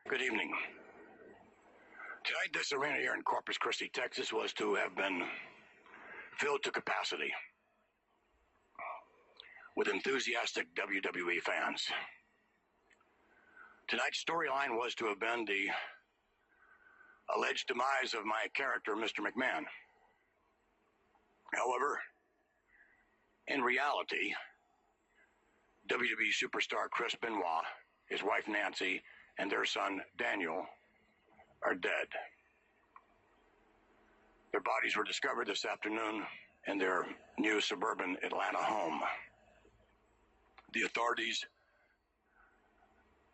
Good evening. Tonight, this arena here in Corpus Christi, Texas, was to have been filled to capacity with enthusiastic WWE fans. Tonight's storyline was to have been the alleged demise of my character, Mr. McMahon. However, in reality, WWE superstar Chris Benoit, his wife Nancy, and their son Daniel are dead. Their bodies were discovered this afternoon in their new suburban Atlanta home. The authorities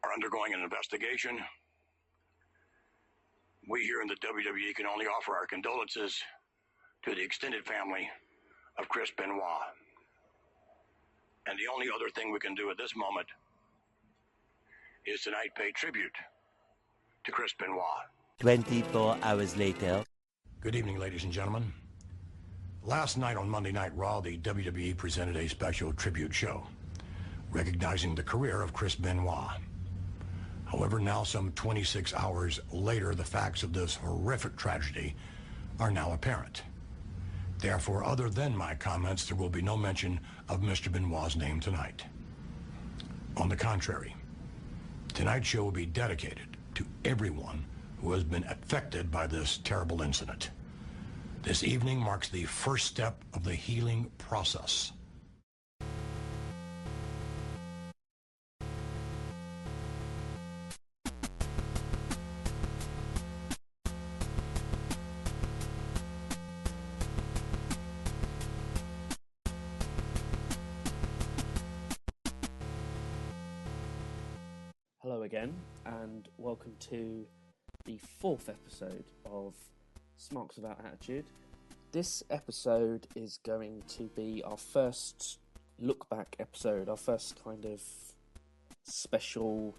are undergoing an investigation. We here in the WWE can only offer our condolences to the extended family of Chris Benoit. And the only other thing we can do at this moment is tonight pay tribute to Chris Benoit. 24 hours later. Good evening, ladies and gentlemen. Last night on Monday Night Raw, the WWE presented a special tribute show, recognizing the career of Chris Benoit. However, now some 26 hours later, the facts of this horrific tragedy are now apparent. Therefore, other than my comments, there will be no mention of Mr. Benoit's name tonight. On the contrary, tonight's show will be dedicated to everyone who has been affected by this terrible incident. This evening marks the first step of the healing process. Hello again, and welcome to the fourth episode of Smarks Without Attitude. This episode is going to be our first look-back episode, our first kind of special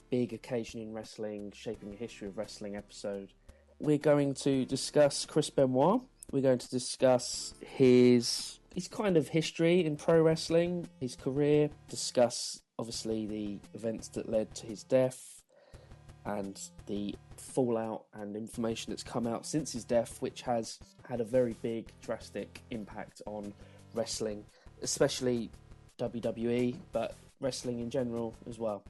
big occasion in wrestling, shaping the history of wrestling episode. We're going to discuss Chris Benoit. We're going to discuss his kind of history in pro wrestling, his career, discuss obviously the events that led to his death and the fallout and information that's come out since his death, which has had a very big, drastic impact on wrestling, especially WWE, but wrestling in general as well.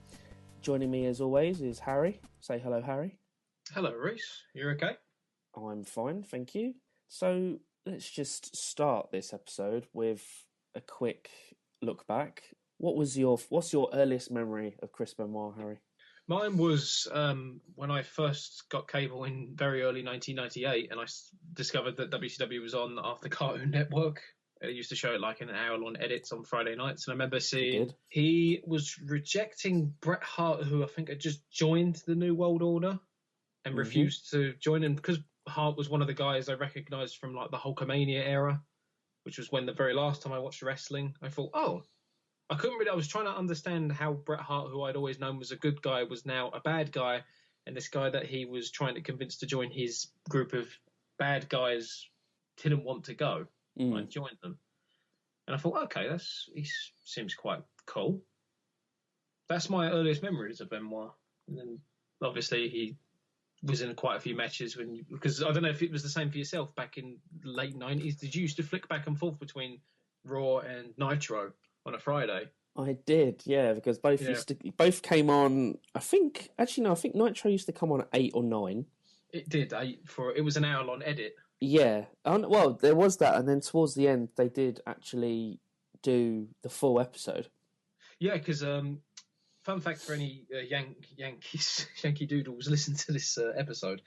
Joining me as always is Harry. Say hello, Harry. Hello, Reese. You okay? I'm fine, thank you. So let's just start this episode with a quick look back. What's your earliest memory of Chris Benoit, Harry? Mine was when I first got cable in very early 1998, and I discovered that WCW was on after Cartoon Network. It used to show it like in an hour-long edits on Friday nights, and I remember seeing he was rejecting Bret Hart, who I think had just joined the New World Order and refused to join in, because Hart was one of the guys I recognised from like the Hulkamania era, which was when the very last time I watched wrestling. I thought, I was trying to understand how Bret Hart, who I'd always known was a good guy, was now a bad guy, and this guy that he was trying to convince to join his group of bad guys didn't want to go. I joined them. And I thought, okay, he seems quite cool. That's my earliest memories of Benoit. And then obviously he was in quite a few matches because I don't know if it was the same for yourself back in the late 90s. Did you used to flick back and forth between Raw and Nitro on a Friday? I did, yeah, because both came on. I think Nitro used to come on at 8 or 9. It did. It was an hour-long edit. Yeah, well, there was that, and then towards the end, they did actually do the full episode. Yeah, because fun fact for any Yankee Doodles listen to this episode.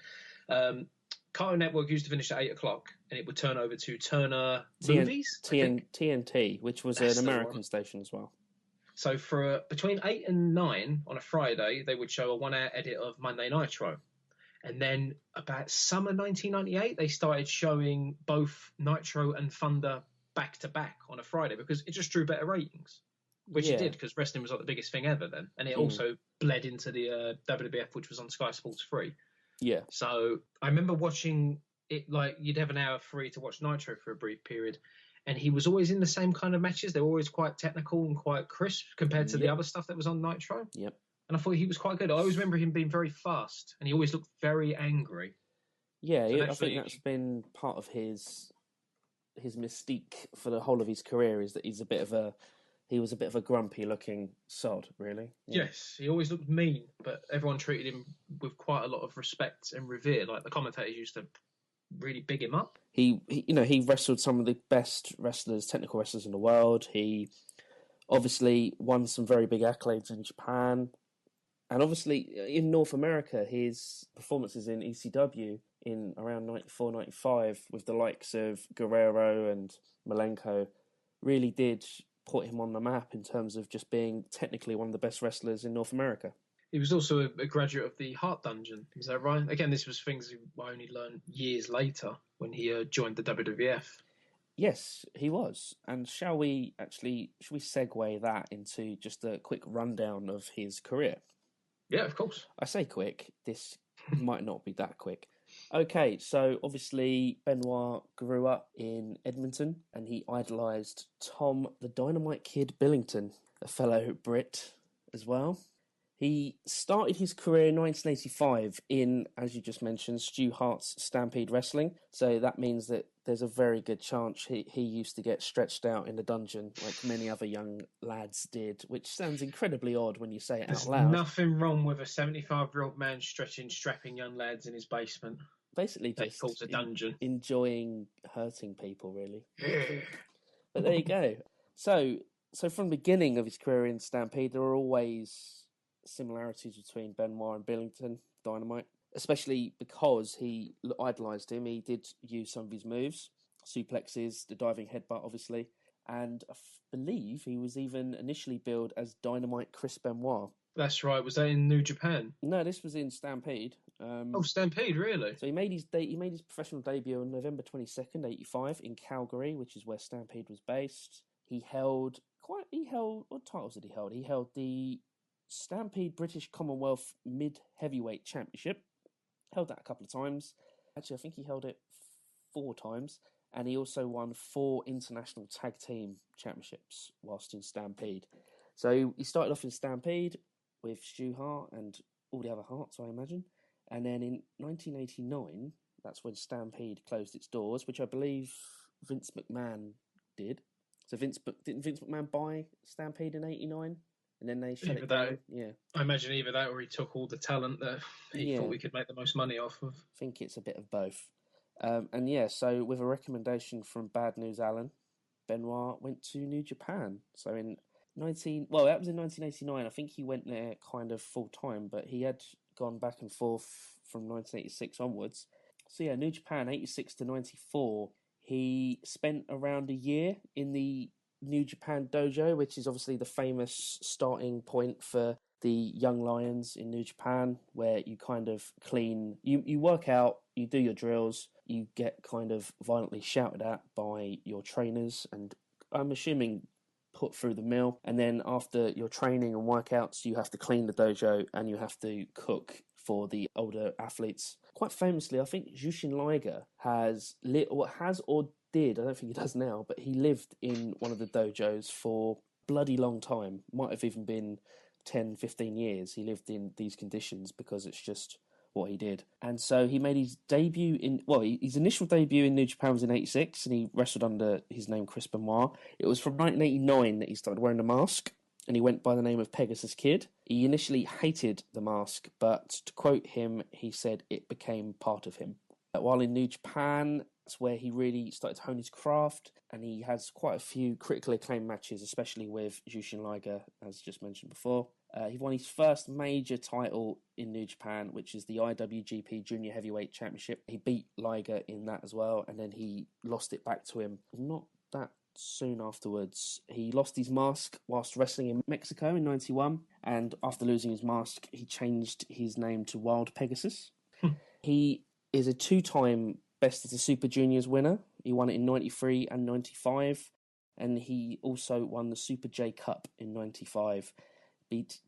Cartoon Network used to finish at 8 o'clock, and it would turn over to Turner Movies, TNT, which was an American station as well. So for between 8 and 9 on a Friday, they would show a 1-hour edit of Monday Nitro. And then about summer 1998, they started showing both Nitro and Thunder back to back on a Friday because it just drew better ratings, which it did because wrestling was like the biggest thing ever then. And it also bled into the WWF, which was on Sky Sports 3. Yeah. So I remember watching it, like you'd have an hour free to watch Nitro for a brief period. And he was always in the same kind of matches. They were always quite technical and quite crisp compared to the other stuff that was on Nitro. Yep. and I thought he was quite good. I always remember him being very fast, and he always looked very angry. Yeah, So I think that's been part of his mystique for the whole of his career, is that he was a bit of a grumpy looking sod, really. Yeah. Yes, he always looked mean, but everyone treated him with quite a lot of respect and revere. Like the commentators used to really big him up. He wrestled some of the best technical wrestlers in the world. He obviously won some very big accolades in Japan. And obviously, in North America, his performances in ECW in around 94, 95 with the likes of Guerrero and Malenko really did put him on the map in terms of just being technically one of the best wrestlers in North America. He was also a graduate of the Heart Dungeon. Is that right? Again, this was things I only learned years later when he joined the WWF. Yes, he was. And shall we segue that into just a quick rundown of his career? Yeah, of course. I say quick, this might not be that quick. Okay, so obviously Benoit grew up in Edmonton and he idolised Tom the Dynamite Kid Billington, a fellow Brit as well. He started his career in 1985 in, as you just mentioned, Stu Hart's Stampede Wrestling. So that means that there's a very good chance he used to get stretched out in the dungeon like many other young lads did, which sounds incredibly odd when you say it out loud. There's nothing wrong with a 75-year-old man strapping young lads in his basement. Basically just calls a dungeon. Enjoying hurting people, really. Yeah. But there you go. So from the beginning of his career in Stampede, there were always similarities between Benoit and Billington, Dynamite, especially because he idolised him. He did use some of his moves, suplexes, the diving headbutt, obviously, and I believe he was even initially billed as Dynamite Chris Benoit. That's right. Was that in New Japan? No, this was in Stampede. Stampede, really? So he made his professional debut on November 22nd, 85 in Calgary, which is where Stampede was based. What titles did he hold? He held the Stampede British Commonwealth Mid-Heavyweight Championship. Held that a couple of times. Actually, I think he held it 4 times. And he also won 4 international tag team championships whilst in Stampede. So he started off in Stampede with Stu Hart and all the other Harts, I imagine. And then in 1989, that's when Stampede closed its doors, which I believe Vince McMahon did. So didn't Vince McMahon buy Stampede in 89? And then they shut it down. Yeah. I imagine either that or he took all the talent that he thought we could make the most money off of. I think it's a bit of both. So with a recommendation from Bad News Alan, Benoit went to New Japan. So that was in 1989. I think he went there kind of full time, but he had gone back and forth from 1986 onwards. So yeah, New Japan, 86 to 94. He spent around a year in the New Japan Dojo, which is obviously the famous starting point for the young lions in New Japan, where you kind of you work out, you do your drills, you get kind of violently shouted at by your trainers, and I'm assuming put through the mill. And then after your training and workouts, you have to clean the dojo and you have to cook for the older athletes. Quite famously, I think Jushin Liger I don't think he does now, but he lived in one of the dojos for a bloody long time. Might have even been 10, 15 years. He lived in these conditions because it's just what he did. And so he made his his initial debut in New Japan was in 86, and he wrestled under his name Chris Benoit. It was from 1989 that he started wearing the mask, and he went by the name of Pegasus Kid. He initially hated the mask, but to quote him, he said it became part of him. While in New Japan, that's where he really started to hone his craft, and he has quite a few critically acclaimed matches, especially with Jushin Liger, as just mentioned before. He won his first major title in New Japan, which is the IWGP Junior Heavyweight Championship. He beat Liger in that as well, and then he lost it back to him not that soon afterwards. He lost his mask whilst wrestling in Mexico in 91, and after losing his mask, he changed his name to Wild Pegasus. He is a 2-time Best of the Super Juniors winner. He won it in 93 and 95, and he also won the Super J Cup in 95,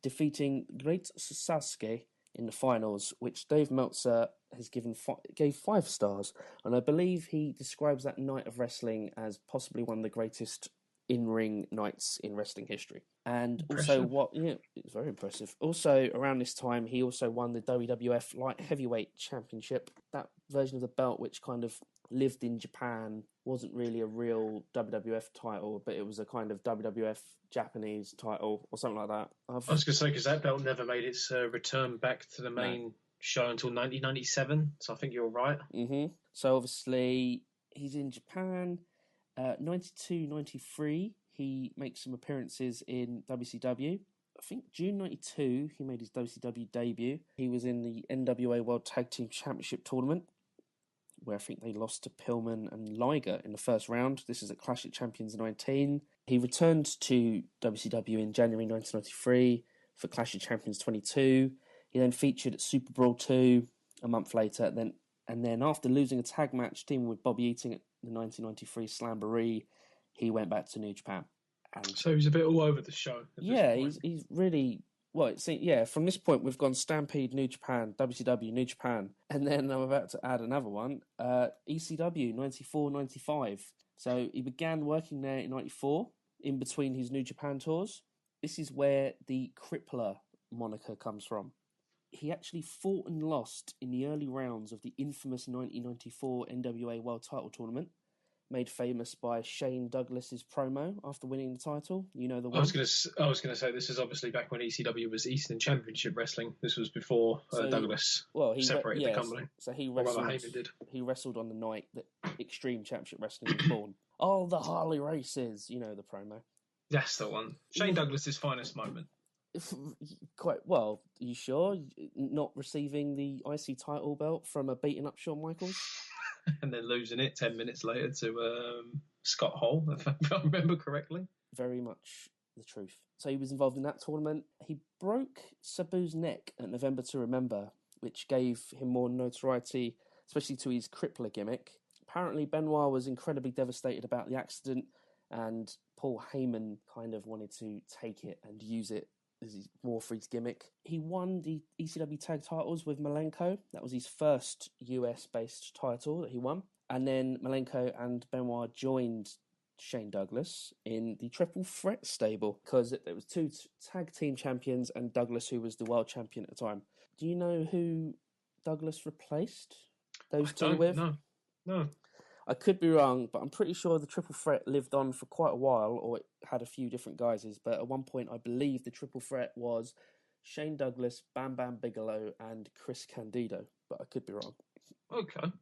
defeating Great Sasuke in the finals, which Dave Meltzer has gave 5 stars, and I believe he describes that night of wrestling as possibly one of the greatest in-ring nights in wrestling history. And Impressive. it's very impressive. Also, around this time, he also won the WWF Light Heavyweight Championship. That version of the belt, which kind of lived in Japan, wasn't really a real WWF title, but it was a kind of WWF Japanese title or something like that. I was going to say, because that belt never made its return back to the main show until 1997, so I think you're right. So obviously, he's in Japan. 92, 93, he makes some appearances in WCW. I think June 92, he made his WCW debut. He was in the NWA World Tag Team Championship Tournament, where I think they lost to Pillman and Liger in the first round. This is at Clash of Champions 19. He returned to WCW in January 1993 for Clash of Champions 22. He then featured at Super Brawl 2 a month later. And then after losing a tag match teaming with Bobby Eaton at the 1993 Slamboree, he went back to New Japan. And so he's a bit all over the show. He's really... Well, from this point, we've gone Stampede, New Japan, WCW, New Japan, and then I'm about to add another one, ECW, 94, 95. So he began working there in 94, in between his New Japan tours. This is where the Crippler moniker comes from. He actually fought and lost in the early rounds of the infamous 1994 NWA World Title Tournament, made famous by Shane Douglas's promo after winning the title. You know the one. I was going to say, this is obviously back when ECW was Eastern Championship Wrestling. This was before Douglas separated the company. So he wrestled on the night that Extreme Championship Wrestling was born. Oh, the Harley races! You know the promo. That's the one. Shane Douglas's finest moment. Quite well. Are you sure? Not receiving the IC title belt from a beaten up Shawn Michaels? And then losing it 10 minutes later to Scott Hall, if I remember correctly. Very much the truth. So he was involved in that tournament. He broke Sabu's neck at November to Remember, which gave him more notoriety, especially to his crippler gimmick. Apparently, Benoit was incredibly devastated about the accident, and Paul Heyman kind of wanted to take it and use it more for his gimmick. He won the ECW tag titles with Malenko. That was his first US-based title that he won. And then Malenko and Benoit joined Shane Douglas in the Triple Threat stable, because there was two tag team champions and Douglas, who was the world champion at the time. Do you know who Douglas replaced those two with? No. I could be wrong, but I'm pretty sure the Triple Threat lived on for quite a while, or it had a few different guises. But at one point, I believe the Triple Threat was Shane Douglas, Bam Bam Bigelow, and Chris Candido. But I could be wrong. Okay.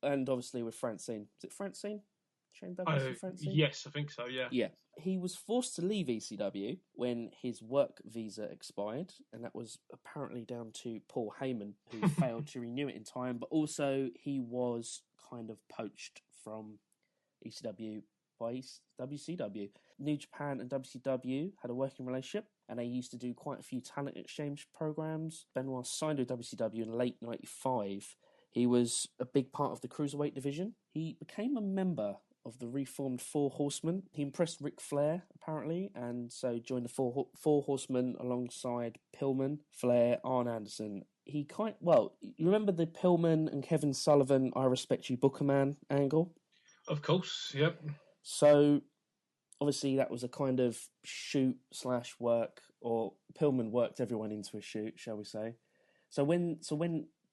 And obviously with Francine. Is it Francine? Shane Douglas and Francine? Yes, I think so, yeah. Yeah. He was forced to leave ECW when his work visa expired, and that was apparently down to Paul Heyman, who failed to renew it in time, but also he was kind of poached from ECW by WCW. New Japan and WCW had a working relationship, and they used to do quite a few talent exchange programs. Benoit signed with WCW in late 95. He was a big part of the Cruiserweight division. He became a member of the reformed Four Horsemen. He impressed Ric Flair, apparently, and so joined the Four Horsemen alongside Pillman, Flair, Arn Anderson. You remember the Pillman and Kevin Sullivan I Respect You Booker Man angle? Of course, yep. So, obviously, that was a kind of shoot/work, or Pillman worked everyone into a shoot, shall we say. So when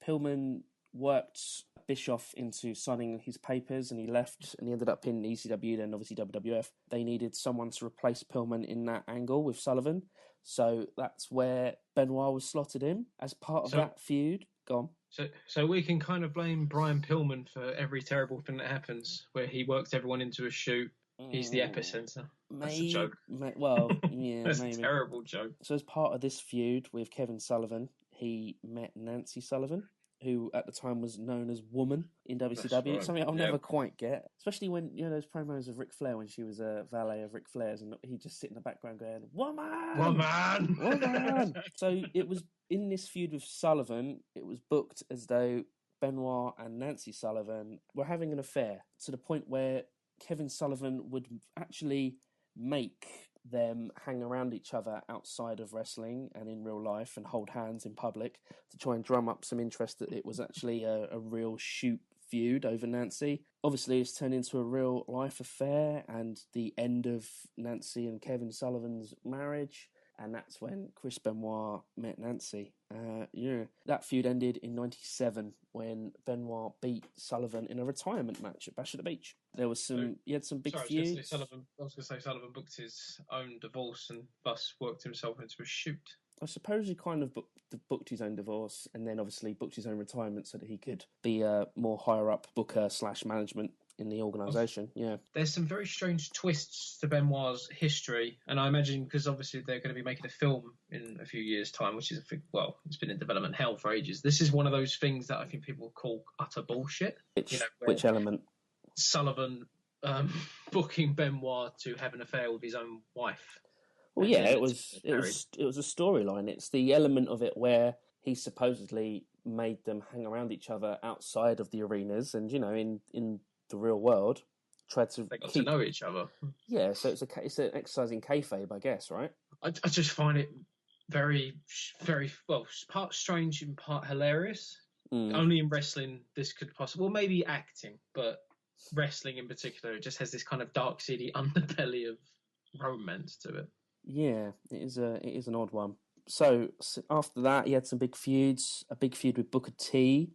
Pillman worked Bischoff into signing his papers and he left and he ended up in ECW, then obviously WWF, they needed someone to replace Pillman in that angle with Sullivan. So that's where Benoit was slotted in as part of that feud. Go on. So we can kind of blame Brian Pillman for every terrible thing that happens, where he works everyone into a shoot. He's the epicenter. That's a joke. Yeah, That's maybe. a terrible joke. So as part of this feud with Kevin Sullivan, he met Nancy Sullivan, who at the time was known as Woman in WCW. Right. Something I'll never quite get. Especially when, those promos of Ric Flair when she was a valet of Ric Flair's and he just sit in the background going, Woman! Woman! Woman! So it was in this feud with Sullivan, it was booked as though Benoit and Nancy Sullivan were having an affair, to the point where Kevin Sullivan would actually make them hang around each other outside of wrestling and in real life and hold hands in public to try and drum up some interest that it was actually a real shoot feud over Nancy. Obviously, it's turned into a real life affair and the end of Nancy and Kevin Sullivan's marriage. And that's when Chris Benoit met Nancy. That feud ended in '97 when Benoit beat Sullivan in a retirement match at Bash at the Beach. There was he had some big feuds. I was going to say Sullivan booked his own divorce and thus worked himself into a shoot. I suppose he kind of booked his own divorce and then obviously booked his own retirement so that he could be a more higher up booker / management in the organisation. Yeah, there's some very strange twists to Benoit's history, and I imagine because obviously they're going to be making a film in a few years' time, which is it's been in development hell for ages. This is one of those things that I think people call utter bullshit. Which element? Sullivan booking Benoit to have an affair with his own wife. Well, yeah, it was a storyline. It's the element of it where he supposedly made them hang around each other outside of the arenas, and in the real world, they got to know each other. Yeah, so it's an exercise in kayfabe, I guess, right? I just find it very, very part strange and part hilarious. Only in wrestling this could possibly, well, maybe acting, but wrestling in particular, it just has this kind of dark, seedy underbelly of romance to it. Yeah, it is an odd one. So after that, he had some big feuds. A big feud with Booker T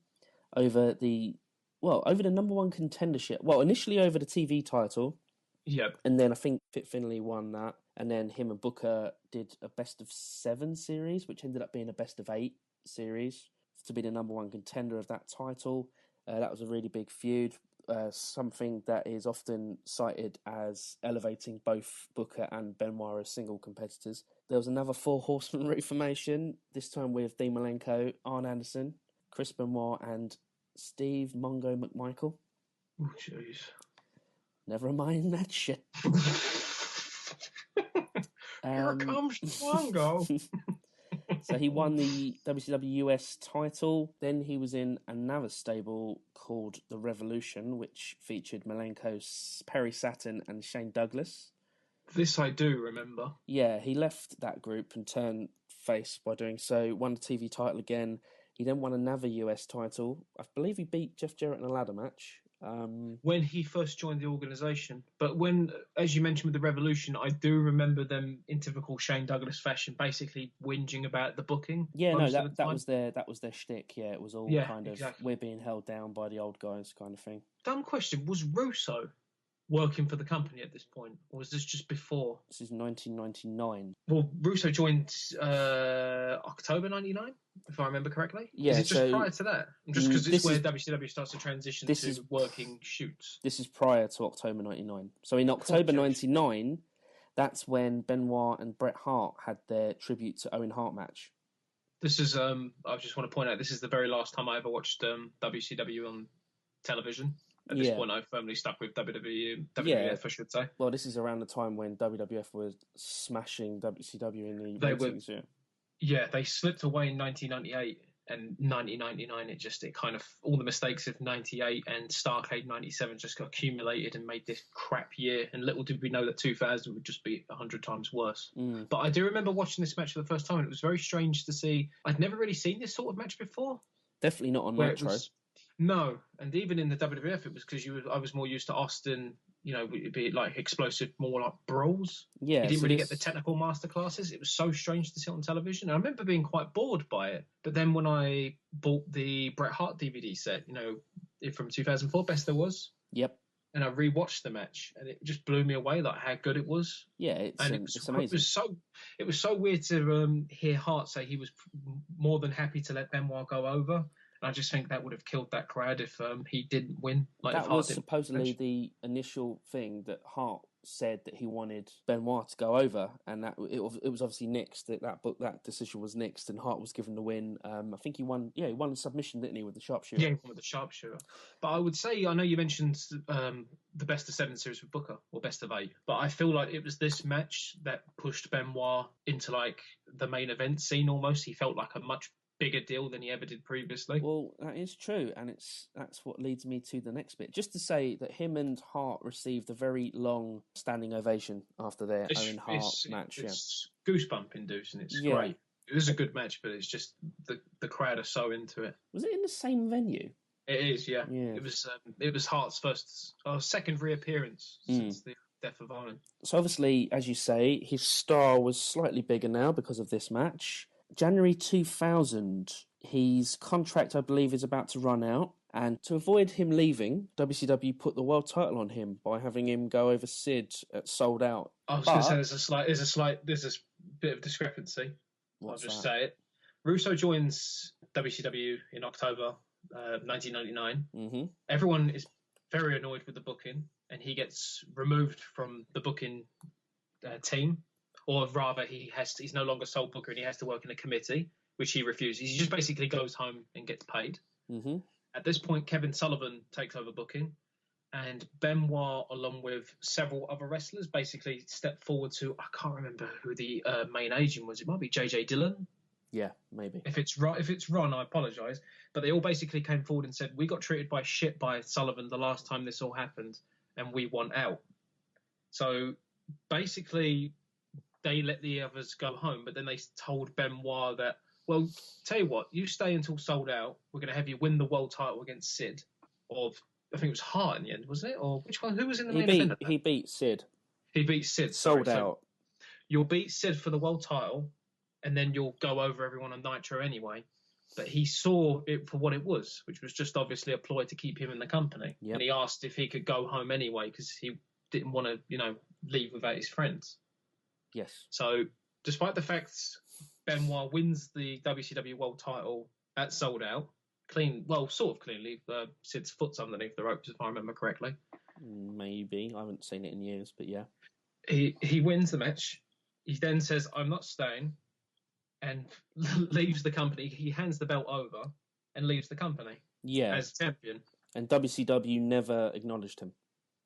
over the number one contendership. Well, initially over the TV title. Yep. And then I think Fit Finlay won that. And then him and Booker did a best of 7 series, which ended up being a best of 8 series to be the number one contender of that title. That was a really big feud. Something that is often cited as elevating both Booker and Benoit as single competitors. There was another 4 horseman route formation, this time with Dean Malenko, Arn Anderson, Chris Benoit, and Steve Mongo McMichael. Oh, jeez. Never mind that shit. Here comes Mongo. So he won the WCW US title. Then he was in another stable called The Revolution, which featured Malenko, Perry Saturn, and Shane Douglas. This I do remember. Yeah, he left that group and turned face by doing so. Won the TV title again. He then won another US title. I believe he beat Jeff Jarrett in a ladder match. When he first joined the organisation. But when, as you mentioned with the Revolution, I do remember them in typical Shane Douglas fashion, basically whinging about the booking. Yeah, no, that was their shtick. Yeah, it was all exactly. We're being held down by the old guys kind of thing. Dumb question. Was Russo working for the company at this point, or was this just before? This is 1999. Well, Russo joined October 99, if I remember correctly. Yeah, is it just prior to that? Just because this is where WCW starts to transition to working shoots. This is prior to October 99. So in October 99, that's when Benoit and Bret Hart had their tribute to Owen Hart match. This is, I just want to point out, this is the very last time I ever watched WCW on television. At this point, I firmly stuck with WWF, I should say. Well, this is around the time when WWF was smashing WCW in the ratings. Yeah, they slipped away in 1998 and 1999. It kind of, all the mistakes of 98 and Starrcade 97 just got accumulated and made this crap year. And little did we know that 2000 would just be 100 times worse. But I do remember watching this match for the first time, and it was very strange to see. I'd never really seen this sort of match before. Definitely not on Nitro. No, and even in the WWF, it was because I was more used to Austin, it'd be like explosive, more like brawls. Yeah, you didn't really get the technical masterclasses. It was so strange to see on television. And I remember being quite bored by it. But then when I bought the Bret Hart DVD set, from 2004, Best There Was. Yep. And I rewatched the match, and it just blew me away, like how good it was. Yeah, it's amazing. It was so weird to hear Hart say he was more than happy to let Benoit go over. I just think that would have killed that crowd if he didn't win. That was supposedly the initial thing that Hart said, that he wanted Benoit to go over, and that it was obviously nixed. That decision was nixed, and Hart was given the win. I think he won. Yeah, he won the submission, didn't he, with the sharpshooter? Yeah, he won with the sharpshooter. But I would say, I know you mentioned the best of 7 series with Booker, or best of 8, but I feel like it was this match that pushed Benoit into like the main event scene almost. He felt like a much bigger deal than he ever did previously. Well, that is true, and that's what leads me to the next bit. Just to say that him and Hart received a very long standing ovation after their Owen Hart match. It's goosebump inducing. It's great. It was a good match, but it's just the crowd are so into it. Was it in the same venue? It is, yeah. It was Hart's second reappearance since the death of Owen. So obviously, as you say, his star was slightly bigger now because of this match. January 2000, his contract, I believe, is about to run out. And to avoid him leaving, WCW put the world title on him by having him go over Sid at Sold Out. I was going to say there's a bit of discrepancy. I'll just say it. Russo joins WCW in October 1999. Mm-hmm. Everyone is very annoyed with the booking, and he gets removed from the booking team, or rather, he's no longer sole booker, and he has to work in a committee, which he refuses. He just basically goes home and gets paid. Mm-hmm. At this point, Kevin Sullivan takes over booking, and Benoit, along with several other wrestlers, basically step forward to, I can't remember who the main agent was. It might be JJ Dillon. Yeah, maybe. If it's Ron, I apologise. But they all basically came forward and said, we got treated by shit by Sullivan the last time this all happened, and we want out. So basically, they let the others go home, but then they told Benoit that, well, tell you what, you stay until Sold Out. We're going to have you win the world title against Sid. Or I think it was Hart in the end, wasn't it? Or which one? Who was in the main event? He beat Sid. He beat Sid. Sold Out. So you'll beat Sid for the world title, and then you'll go over everyone on Nitro anyway. But he saw it for what it was, which was just obviously a ploy to keep him in the company. Yep. And he asked if he could go home anyway because he didn't want to, leave without his friends. Yes. So despite the fact Benoit wins the WCW World Title at Sold Out, sort of cleanly. Sid's foot's underneath the ropes, if I remember correctly. Maybe. I haven't seen it in years, but yeah. He wins the match. He then says, I'm not staying, and leaves the company. He hands the belt over and leaves the company as champion. And WCW never acknowledged him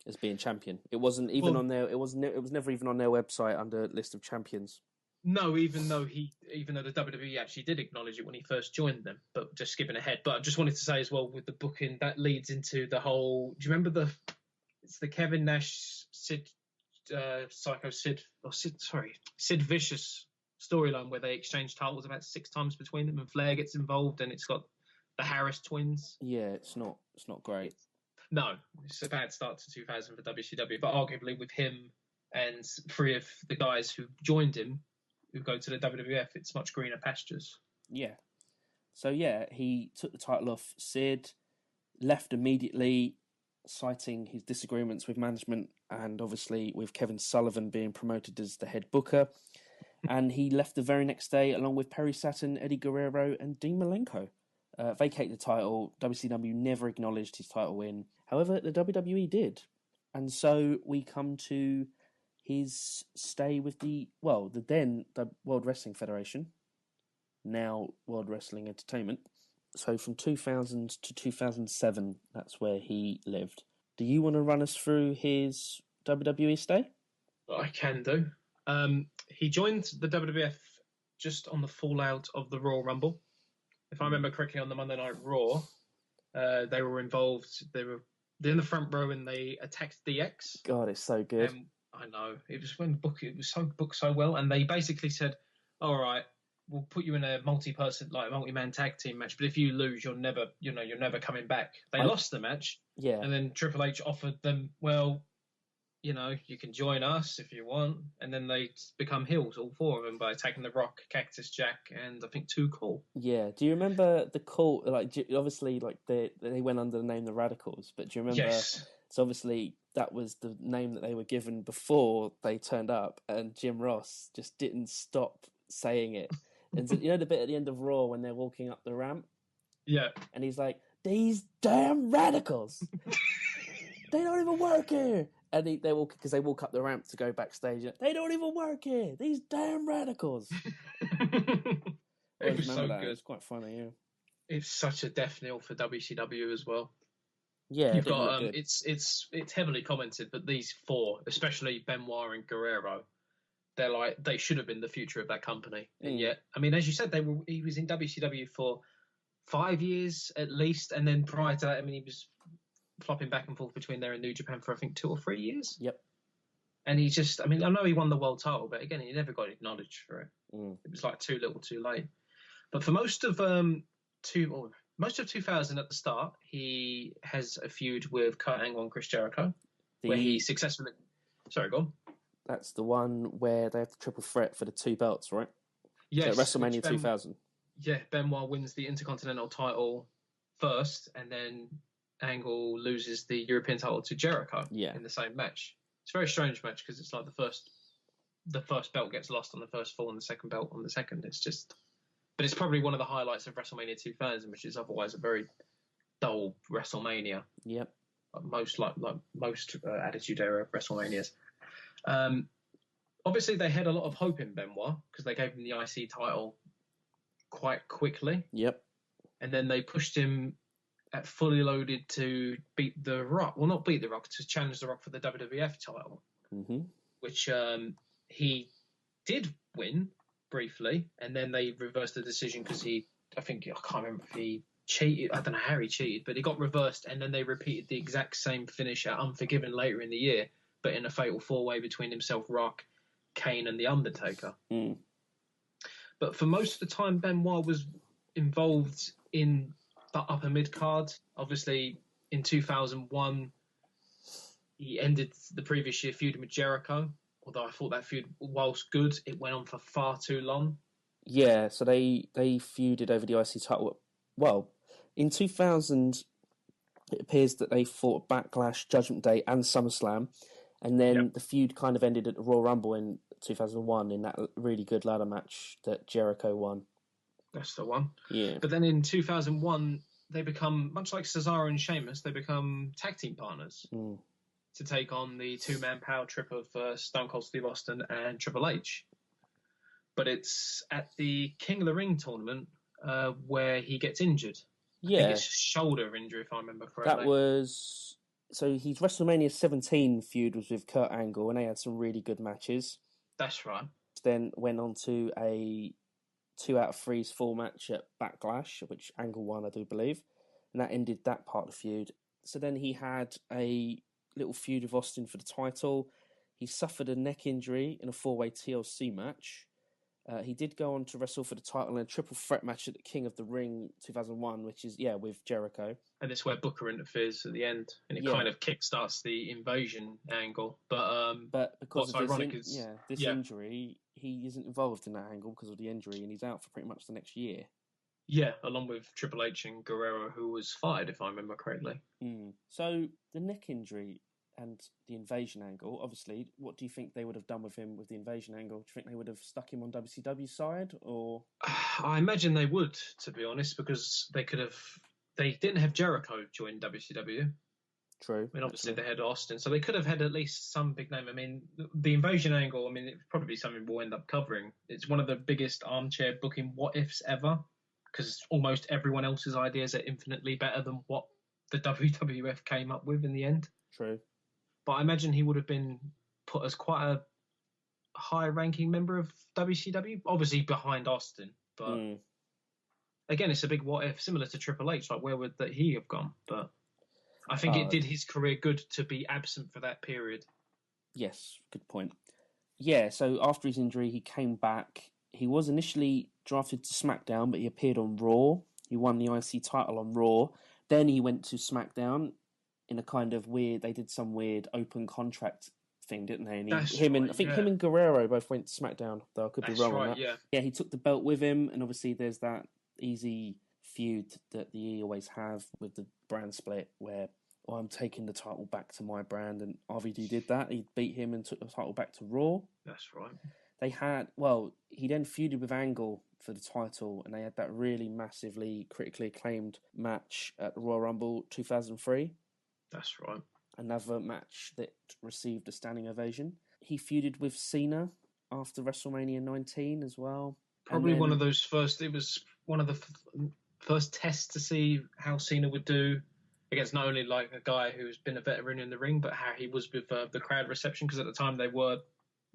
as being champion. It wasn't even on their. It was never even on their website under list of champions. No, even though the WWE actually did acknowledge it when he first joined them, but just skipping ahead. But I just wanted to say as well with the booking that leads into the whole. Do you remember it's the Kevin Nash Sid Vicious storyline where they exchange titles about 6 times between them, and Flair gets involved, and it's got the Harris twins. Yeah, it's not great. No, it's a bad start to 2000 for WCW, but arguably with him and 3 of the guys who joined him, who go to the WWF, it's much greener pastures. Yeah. So, yeah, he took the title off Sid, left immediately, citing his disagreements with management and obviously with Kevin Sullivan being promoted as the head booker. And he left the very next day along with Perry Saturn, Eddie Guerrero and Dean Malenko. Vacate the title. WCW never acknowledged his title win. However, the WWE did. And so we come to his stay with the World Wrestling Federation, now World Wrestling Entertainment. So from 2000 to 2007, that's where he lived. Do you want to run us through his WWE stay? I can do. He joined the WWF just on the fallout of the Royal Rumble. If I remember correctly, on the Monday Night Raw, they were involved. They're in the front row and they attacked DX. God, it's so good. I know. It was it was so booked so well, and they basically said, "All right, we'll put you in a multi-man tag team match, but if you lose, you're never coming back." They lost the match. Yeah. And then Triple H offered them, well, you can join us if you want. And then they become heels, all 4 of them, by attacking The Rock, Cactus Jack, and I think Too Cool. Yeah. Do you remember the call? Obviously, they went under the name The Radicals, but do you remember? Yes. So obviously, that was the name that they were given before they turned up, and Jim Ross just didn't stop saying it. And so, the bit at the end of Raw when they're walking up the ramp? Yeah. And he's like, "These damn radicals! They don't even work here!" And they walk up the ramp to go backstage. They don't even work here! These damn radicals! It was so good. It was quite funny, yeah. It's such a death knell for WCW as well. Yeah, you've got it's heavily commented, but these 4, especially Benoit and Guerrero, they should have been the future of that company. And yet, I mean, as you said, he was in WCW for 5 years at least, and then prior to that, I mean, he was flopping back and forth between there and New Japan for I think 2 or 3 years. Yep. And he just, I mean, I know he won the world title, but again, he never got acknowledged for it. It was like too little, too late. But for most of most of 2000 at the start, he has a feud with Kurt Angle and Chris Jericho, where he successfully. Sorry, go on. That's the one where they have the triple threat for the 2 belts, right? Yes, so WrestleMania 2000. Yeah, Benoit wins the Intercontinental title first, and then Angle loses the European title to Jericho in the same match. It's a very strange match because it's like the first belt gets lost on the first fall and the second belt on the second. But it's probably one of the highlights of WrestleMania 2000, which is otherwise a very dull WrestleMania. Yep. Most Attitude Era WrestleManias. Obviously, they had a lot of hope in Benoit because they gave him the IC title quite quickly. Yep. And then they pushed him at Fully Loaded to beat The Rock. Well, not beat The Rock, to challenge The Rock for the WWF title, which he did win briefly. And then they reversed the decision because I can't remember if he cheated. I don't know how he cheated, but it got reversed. And then they repeated the exact same finish at Unforgiven later in the year, but in a fatal 4-way between himself, Rock, Kane, and The Undertaker. But for most of the time, Benoit was involved in the upper mid card. Obviously, in 2001, he ended the previous year feuding with Jericho. Although I thought that feud, whilst good, it went on for far too long. Yeah, so they feuded over the IC title. Well, in 2000, it appears that they fought Backlash, Judgment Day, and SummerSlam. And then the feud kind of ended at the Royal Rumble in 2001 in that really good ladder match that Jericho won. That's the one. Yeah. But then in 2001, they become, much like Cesaro and Sheamus, they become tag team partners to take on the 2-man power trip of Stone Cold Steve Austin and Triple H. But it's at the King of the Ring tournament where he gets injured. Yeah. I think it's shoulder injury, if I remember correctly. That was... So his WrestleMania 17 feud was with Kurt Angle, and they had some really good matches. That's right. Then went on to a 2 out of 3's full match at Backlash, which Angle won, I do believe. And that ended that part of the feud. So then he had a little feud with Austin for the title. He suffered a neck injury in a 4-way TLC match. He did go on to wrestle for the title in a triple threat match at the King of the Ring 2001, which is, with Jericho. And it's where Booker interferes at the end, and it kind of kickstarts the invasion angle. But because what's of ironic this injury, he isn't involved in that angle because of the injury, and he's out for pretty much the next year. Yeah, along with Triple H and Guerrero, who was fired, if I remember correctly. So the neck injury and the invasion angle, obviously, what do you think they would have done with him with the invasion angle? Do you think they would have stuck him on WCW's side, or? I imagine they would, to be honest, because they didn't have Jericho join WCW. True. I mean, obviously they had Austin, so they could have had at least some big name. I mean, the invasion angle, it's probably something we'll end up covering. It's one of the biggest armchair booking what-ifs ever, because almost everyone else's ideas are infinitely better than what the WWF came up with in the end. True. But I imagine he would have been put as quite a high-ranking member of WCW, obviously behind Austin. But again, it's a big what-if, similar to Triple H. Like, where would he have gone? But I think it did his career good to be absent for that period. Yes, good point. Yeah, so after his injury, he came back. He was initially drafted to SmackDown, but he appeared on Raw. He won the IC title on Raw. Then he went to SmackDown in a kind of weird... They did some weird open contract thing, didn't they? And him and Guerrero both went to SmackDown, though I could be wrong on that. Yeah, he took the belt with him, and obviously there's that easy feud that the E always have with the brand split where I'm taking the title back to my brand, and RVD did that. He beat him and took the title back to Raw. That's right. He then feuded with Angle for the title, and they had that really massively critically acclaimed match at the Royal Rumble 2003. That's right. Another match that received a standing ovation. He feuded with Cena after WrestleMania 19 as well. Probably one of those first... It was one of the first tests to see how Cena would do against not only like a guy who's been a veteran in the ring, but how he was with the crowd reception, because at the time they were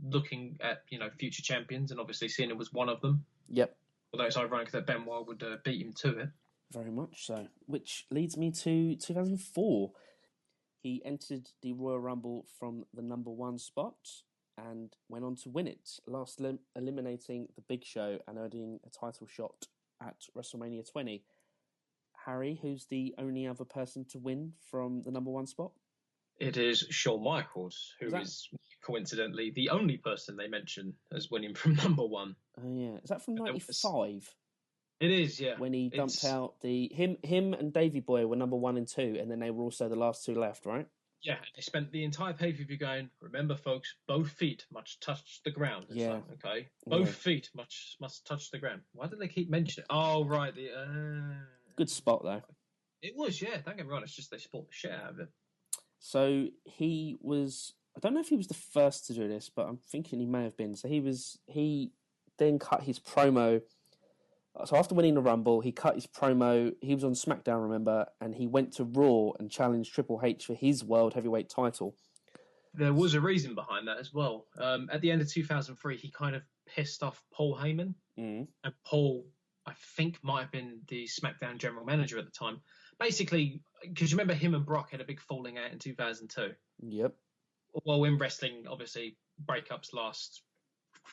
looking at future champions, and obviously Cena was one of them. Yep. Although it's ironic that Benoit would beat him to it. Very much so. Which leads me to 2004. He entered the Royal Rumble from the number 1 spot and went on to win it, last eliminating the Big Show and earning a title shot at WrestleMania 20. Harry, who's the only other person to win from the number one spot? It is Shawn Michaels, who that- is coincidentally the only person they mention as winning from number one. Oh yeah, is that from '95? It is, yeah. When he dumped out him and Davey Boy were number 1 and 2, and then they were also the last two left, right? Yeah, they spent the entire pay-per-view going, remember, folks, both feet must touch the ground. It's like, okay. Both feet must touch the ground. Why do they keep mentioning it? Oh, right. Good spot, though. It was, yeah. Don't get me wrong. It's just they sport the shit out of it. So he was... I don't know if he was the first to do this, but I'm thinking he may have been. So he then cut his promo... So after winning the Rumble, he cut his promo. He was on SmackDown, remember, and he went to Raw and challenged Triple H for his World Heavyweight title. There was a reason behind that as well. At the end of 2003, he kind of pissed off Paul Heyman. And Paul, I think, might have been the SmackDown general manager at the time. Basically, because you remember him and Brock had a big falling out in 2002. Yep. Well, in wrestling, obviously, breakups last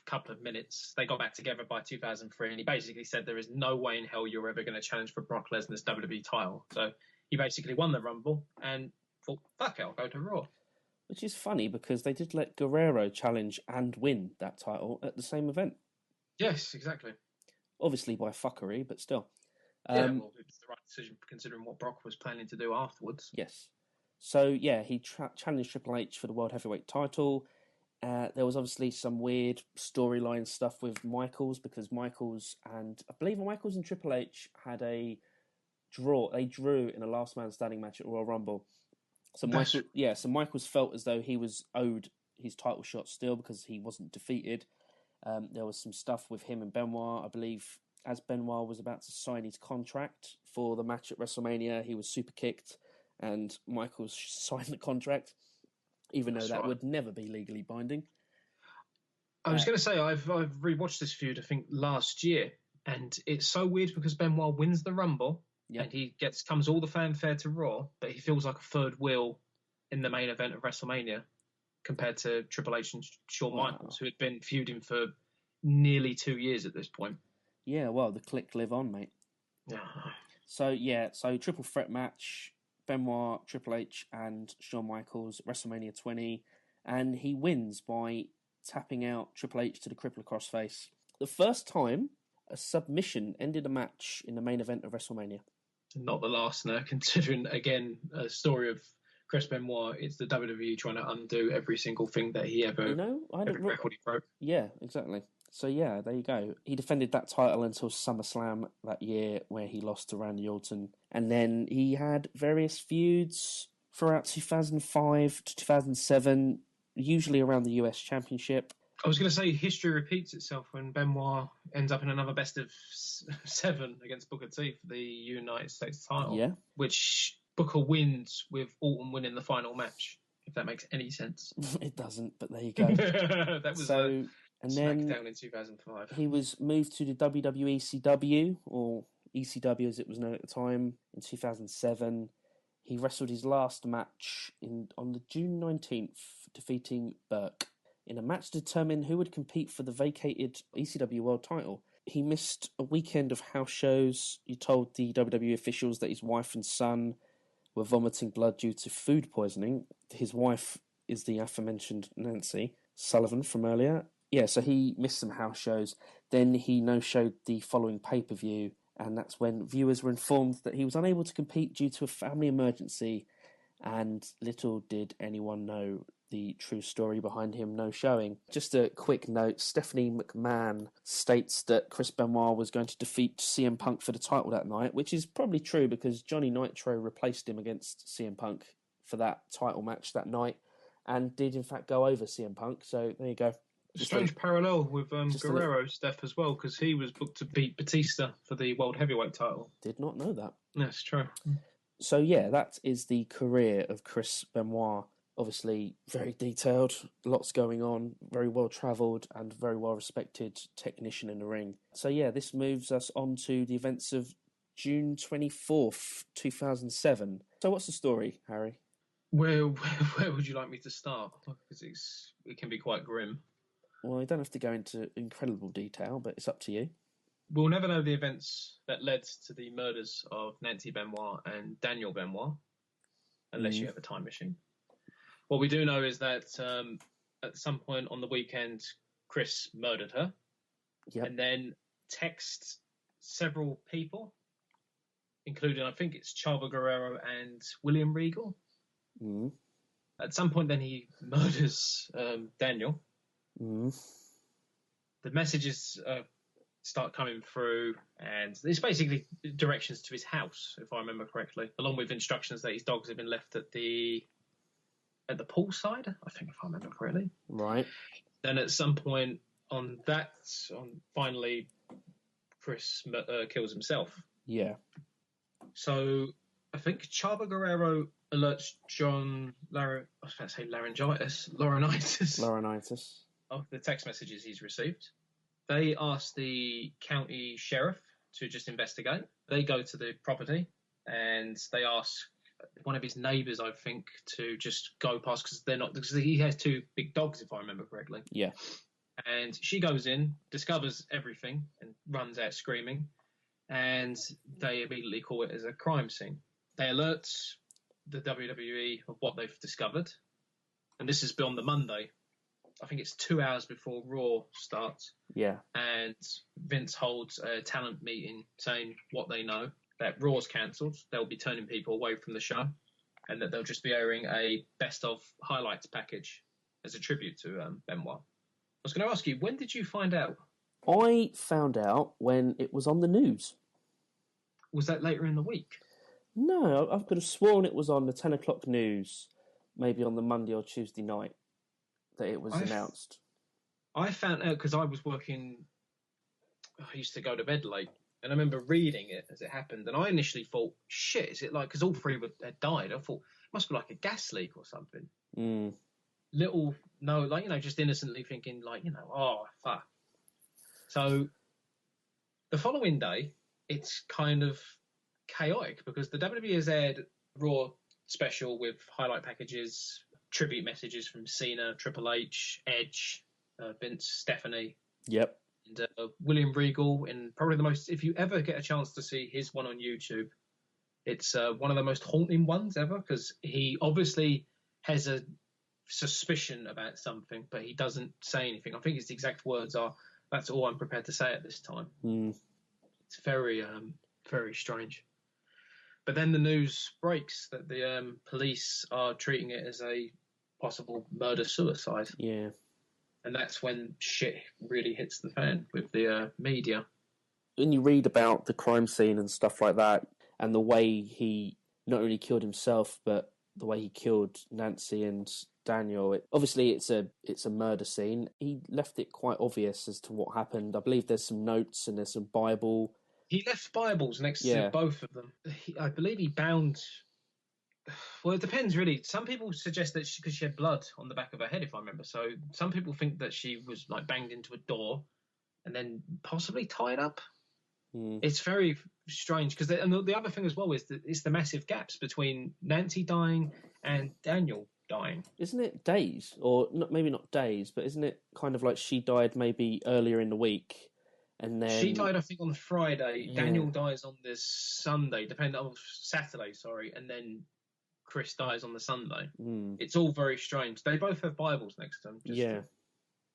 couple of minutes. They got back together by 2003, and he basically said there is no way in hell you're ever going to challenge for Brock Lesnar's WWE title. So he basically won the Rumble and thought, fuck it, I'll go to Raw. Which is funny because they did let Guerrero challenge and win that title at the same event. Yes, exactly. Obviously by fuckery, but still. Well, it was the right decision considering what Brock was planning to do afterwards. Yes. So, yeah, he challenged Triple H for the World Heavyweight title. There was obviously some weird storyline stuff with Michaels because Michaels and Triple H had a draw. They drew in a last man standing match at Royal Rumble. So Michaels felt as though he was owed his title shot still because he wasn't defeated. There was some stuff with him and Benoit. I believe as Benoit was about to sign his contract for the match at WrestleMania, he was super kicked and Michaels signed the contract. Even though that would never be legally binding. I was going to say, I've rewatched this feud, I think, last year. And it's so weird because Benoit wins the Rumble. Yep. And he comes all the fanfare to Raw. But he feels like a third wheel in the main event of WrestleMania compared to Triple H and Shawn Michaels, who had been feuding for nearly 2 years at this point. Yeah, well, the click live on, mate. Yeah. So triple threat match... Benoit, Triple H, and Shawn Michaels, WrestleMania 20, and he wins by tapping out Triple H to the crippler crossface. The first time a submission ended a match in the main event of WrestleMania. Not the last, no, considering, again, a story of Chris Benoit, it's the WWE trying to undo every single thing that he ever, every record he broke. Yeah, exactly. So, yeah, there you go. He defended that title until SummerSlam that year where he lost to Randy Orton. And then he had various feuds throughout 2005 to 2007, usually around the US Championship. I was going to say history repeats itself when Benoit ends up in another best of 7 against Booker T for the United States title. Yeah. Which Booker wins with Orton winning the final match, if that makes any sense. It doesn't, but there you go. That was and then SmackDown in 2005. He was moved to the WWE ECW, or ECW as it was known at the time, in 2007. He wrestled his last match on the June 19th, defeating Burke in a match to determine who would compete for the vacated ECW World title. He missed a weekend of house shows. He told the WWE officials that his wife and son were vomiting blood due to food poisoning. His wife is the aforementioned Nancy Sullivan from earlier. Yeah, so he missed some house shows. Then he no-showed the following pay-per-view, and that's when viewers were informed that he was unable to compete due to a family emergency, and little did anyone know the true story behind him no-showing. Just a quick note, Stephanie McMahon states that Chris Benoit was going to defeat CM Punk for the title that night, which is probably true because Johnny Nitro replaced him against CM Punk for that title match that night, and did in fact go over CM Punk, so there you go. Strange parallel with Guerrero's death as well, because he was booked to beat Batista for the World Heavyweight title. Did not know that. That's true. So yeah, that is the career of Chris Benoit. Obviously very detailed, lots going on, very well travelled and very well respected technician in the ring. So yeah, this moves us on to the events of June 24th, 2007. So what's the story, Harry? Where would you like me to start? Because it can be quite grim. Well, you don't have to go into incredible detail, but it's up to you. we'll never know the events that led to the murders of Nancy Benoit and Daniel Benoit, unless you have a time machine. What we do know is that at some point on the weekend, Chris murdered her, and then texted several people, including, I think it's Chava Guerrero and William Regal. At some point, then he murders Daniel. The messages start coming through, and it's basically directions to his house, if I remember correctly, along with instructions that his dogs have been left at the poolside, I think, if I remember correctly. Right. Then at some point finally, Chris kills himself. Yeah. So I think Chava Guerrero alerts John Laurinaitis of the text messages he's received. They ask the county sheriff to just investigate. They go to the property and they ask one of his neighbours, I think, to just go past because he has two big dogs, if I remember correctly. Yeah. And she goes in, discovers everything, and runs out screaming. And they immediately call it as a crime scene. They alert the WWE of what they've discovered. And this is on the Monday. I think it's 2 hours before Raw starts. Yeah. And Vince holds a talent meeting saying what they know. That Raw's cancelled. They'll be turning people away from the show. And that they'll just be airing a best of highlights package as a tribute to Benoit. I was going to ask you, when did you find out? I found out when it was on the news. Was that later in the week? No, I could have sworn it was on the 10 o'clock news, maybe on the Monday or Tuesday night, that it was announced. I found out because I was working, I used to go to bed late, and I remember reading it as it happened, and I initially thought, shit, is it like, because all three had died, I thought, it must be like a gas leak or something. Just innocently thinking, oh, fuck. So the following day, it's kind of chaotic because the WWE has aired Raw special with highlight packages, tribute messages from Cena, Triple H, Edge, Vince, Stephanie. Yep. And William Regal, and probably the most, if you ever get a chance to see his one on YouTube, it's one of the most haunting ones ever because he obviously has a suspicion about something, but he doesn't say anything. I think his exact words are, "That's all I'm prepared to say at this time." It's very, very strange. But then the news breaks that the police are treating it as a possible murder-suicide. Yeah. And that's when shit really hits the fan with the media. When you read about the crime scene and stuff like that, and the way he not only killed himself, but the way he killed Nancy and Daniel, obviously it's a murder scene. He left it quite obvious as to what happened. I believe there's some notes and there's some Bible. He left Bibles next to both of them. I believe he bound... Well, it depends, really. Some people suggest that because she had blood on the back of her head, if I remember. So some people think that she was banged into a door and then possibly tied up. It's very strange because the other thing as well is that it's the massive gaps between Nancy dying and Daniel dying. Isn't it days? Or maybe not days, but isn't it kind of like she died maybe earlier in the week? And then she died, I think, on Friday. Yeah. Daniel dies on this Sunday, Saturday, sorry, and then Chris dies on the Sunday. It's all very strange. They both have Bibles next to them.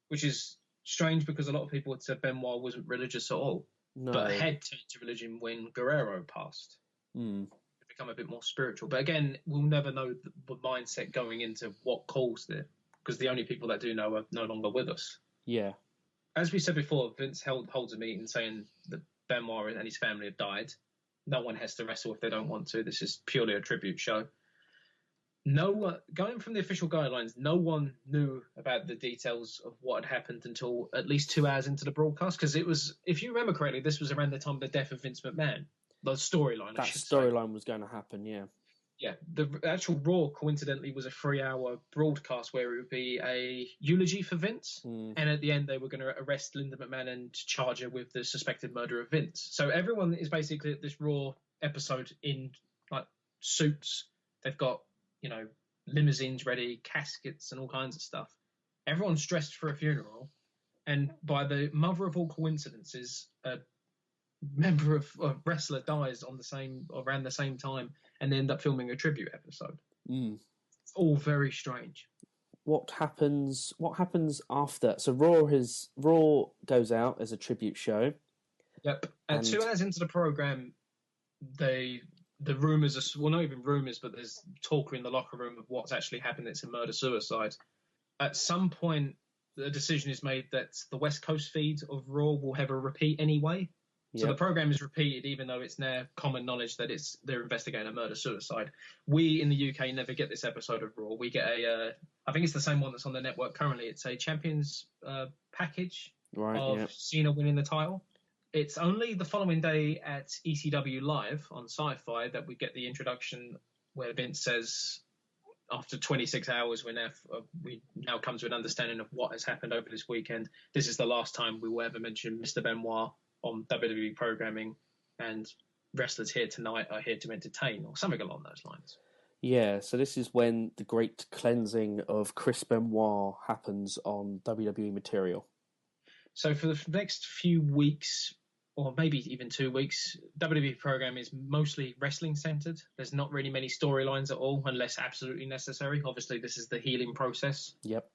Which is strange because a lot of people had said Benoit wasn't religious at all. No. But had turned to religion when Guerrero passed. Become a bit more spiritual. But again, we'll never know the mindset going into what caused it because the only people that do know are no longer with us. Yeah. As we said before, Vince holds a meeting saying that Benoit and his family have died. No one has to wrestle if they don't want to. This is purely a tribute show. Going from the official guidelines, no one knew about the details of what had happened until at least 2 hours into the broadcast. Because it was, if you remember correctly, this was around the time of the death of Vince McMahon. The storyline. That storyline was going to happen, yeah. Yeah, the actual Raw, coincidentally, was a 3-hour broadcast where it would be a eulogy for Vince. And at the end, they were going to arrest Linda McMahon and charge her with the suspected murder of Vince. So everyone is basically at this Raw episode in suits. They've got limousines ready, caskets and all kinds of stuff. Everyone's dressed for a funeral. And by the mother of all coincidences, a member of a wrestler dies around the same time, and they end up filming a tribute episode. It's all very strange. What happens after? So Raw goes out as a tribute show. Yep. And 2 hours into the program, the rumors are, well, not even rumors, but there's talk in the locker room of what's actually happened. It's a murder-suicide. At some point, the decision is made that the West Coast feed of Raw will have a repeat anyway. So the program is repeated, even though it's now common knowledge that they're investigating a murder-suicide. We in the UK never get this episode of Raw. We get I think it's the same one that's on the network currently. It's a Champions package of Cena winning the title. It's only the following day at ECW Live on Sci-Fi that we get the introduction where Vince says, after 26 hours, we now come to an understanding of what has happened over this weekend. This is the last time we will ever mention Mr. Benoit on WWE programming, and wrestlers here tonight are here to entertain, or something along those lines. Yeah, so this is when the great cleansing of Chris Benoit happens on WWE material. So for the next few weeks, or maybe even 2 weeks, WWE program is mostly wrestling centered. There's not really many storylines at all, unless absolutely necessary. Obviously, this is the healing process. Yep.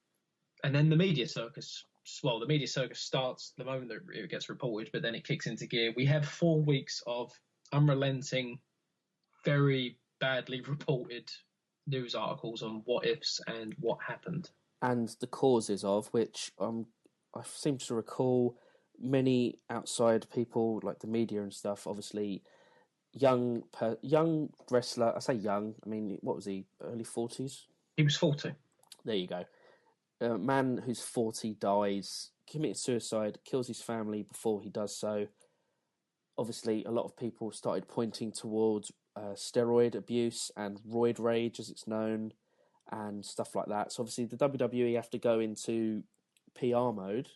And then the media circus. Well, the media circus starts the moment that it gets reported, but then it kicks into gear. We have 4 weeks of unrelenting, very badly reported news articles on what ifs and what happened. And the causes of which I seem to recall many outside people, like the media and stuff, obviously young wrestler. I say young, I mean, what was he, early 40s? He was 40. There you go. A man who's 40 dies, commits suicide, kills his family before he does so. Obviously, a lot of people started pointing towards steroid abuse and roid rage, as it's known, and stuff like that. So obviously, the WWE have to go into PR mode.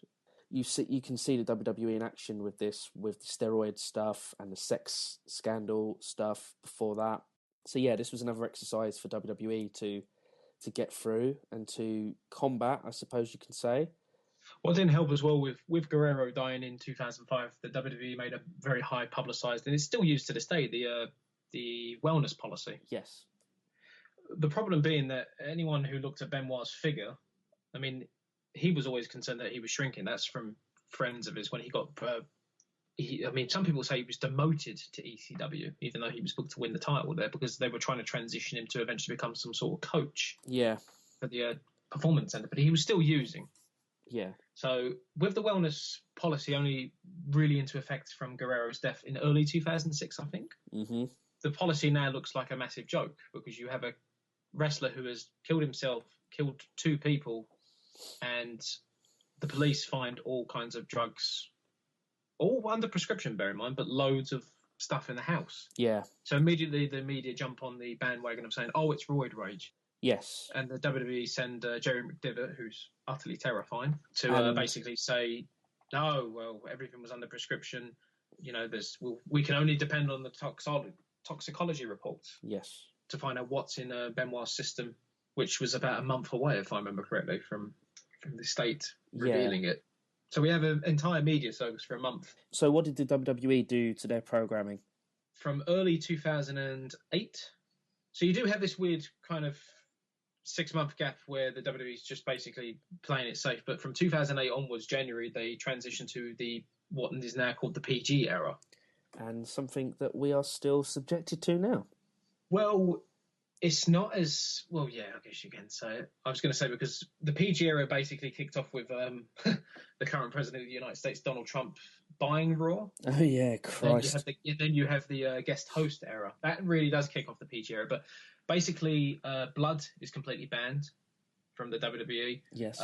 You can see the WWE in action with this, with the steroid stuff and the sex scandal stuff before that. So yeah, this was another exercise for WWE to get through and to combat, I suppose you can say. What didn't help as well with Guerrero dying in 2005, the WWE made a very high publicized, and it's still used to this day, the wellness policy. Yes. The problem being that anyone who looked at Benoit's figure, I mean, he was always concerned that he was shrinking. That's from friends of his when he got. Some people say he was demoted to ECW, even though he was booked to win the title there, because they were trying to transition him to eventually become some sort of coach. Yeah. For the performance center, but he was still using. Yeah. So with the wellness policy only really into effect from Guerrero's death in early 2006, I think. Mm-hmm. The policy now looks like a massive joke because you have a wrestler who has killed himself, killed 2 people, and the police find all kinds of drugs, all under prescription, bear in mind, but loads of stuff in the house. Yeah. So immediately the media jump on the bandwagon of saying, oh, it's roid rage. Yes. And the WWE send Jerry McDevitt, who's utterly terrifying, to basically say, no, well, everything was under prescription. You know, we can only depend on the toxicology reports. Yes. To find out what's in Benoit's system, which was about a month away, if I remember correctly, from the state revealing it. So we have an entire media circus for a month. So what did the WWE do to their programming? From early 2008. So you do have this weird kind of 6-month gap where the WWE is just basically playing it safe. But from 2008 onwards, January, they transitioned to what is now called the PG era. And something that we are still subjected to now. Well, it's not as... Well, yeah, I guess you can say it. I was going to say because the PG era basically kicked off with the current president of the United States, Donald Trump, buying Raw. Oh, yeah, Christ. Then you have the guest host era. That really does kick off the PG era. But basically, blood is completely banned from the WWE. Yes.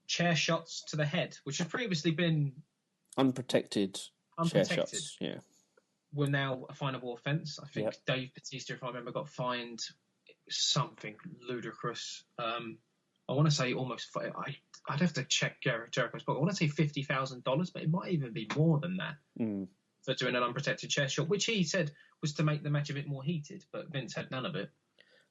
Chair shots to the head, which had previously been... Unprotected chair shots, yeah. Were now a finable offence. I think Dave Bautista, if I remember, got fined something ludicrous. I want to say almost... I'd have to check Jericho's book. I want to say $50,000, but it might even be more than that for doing an unprotected chair shot, which he said was to make the match a bit more heated, but Vince had none of it.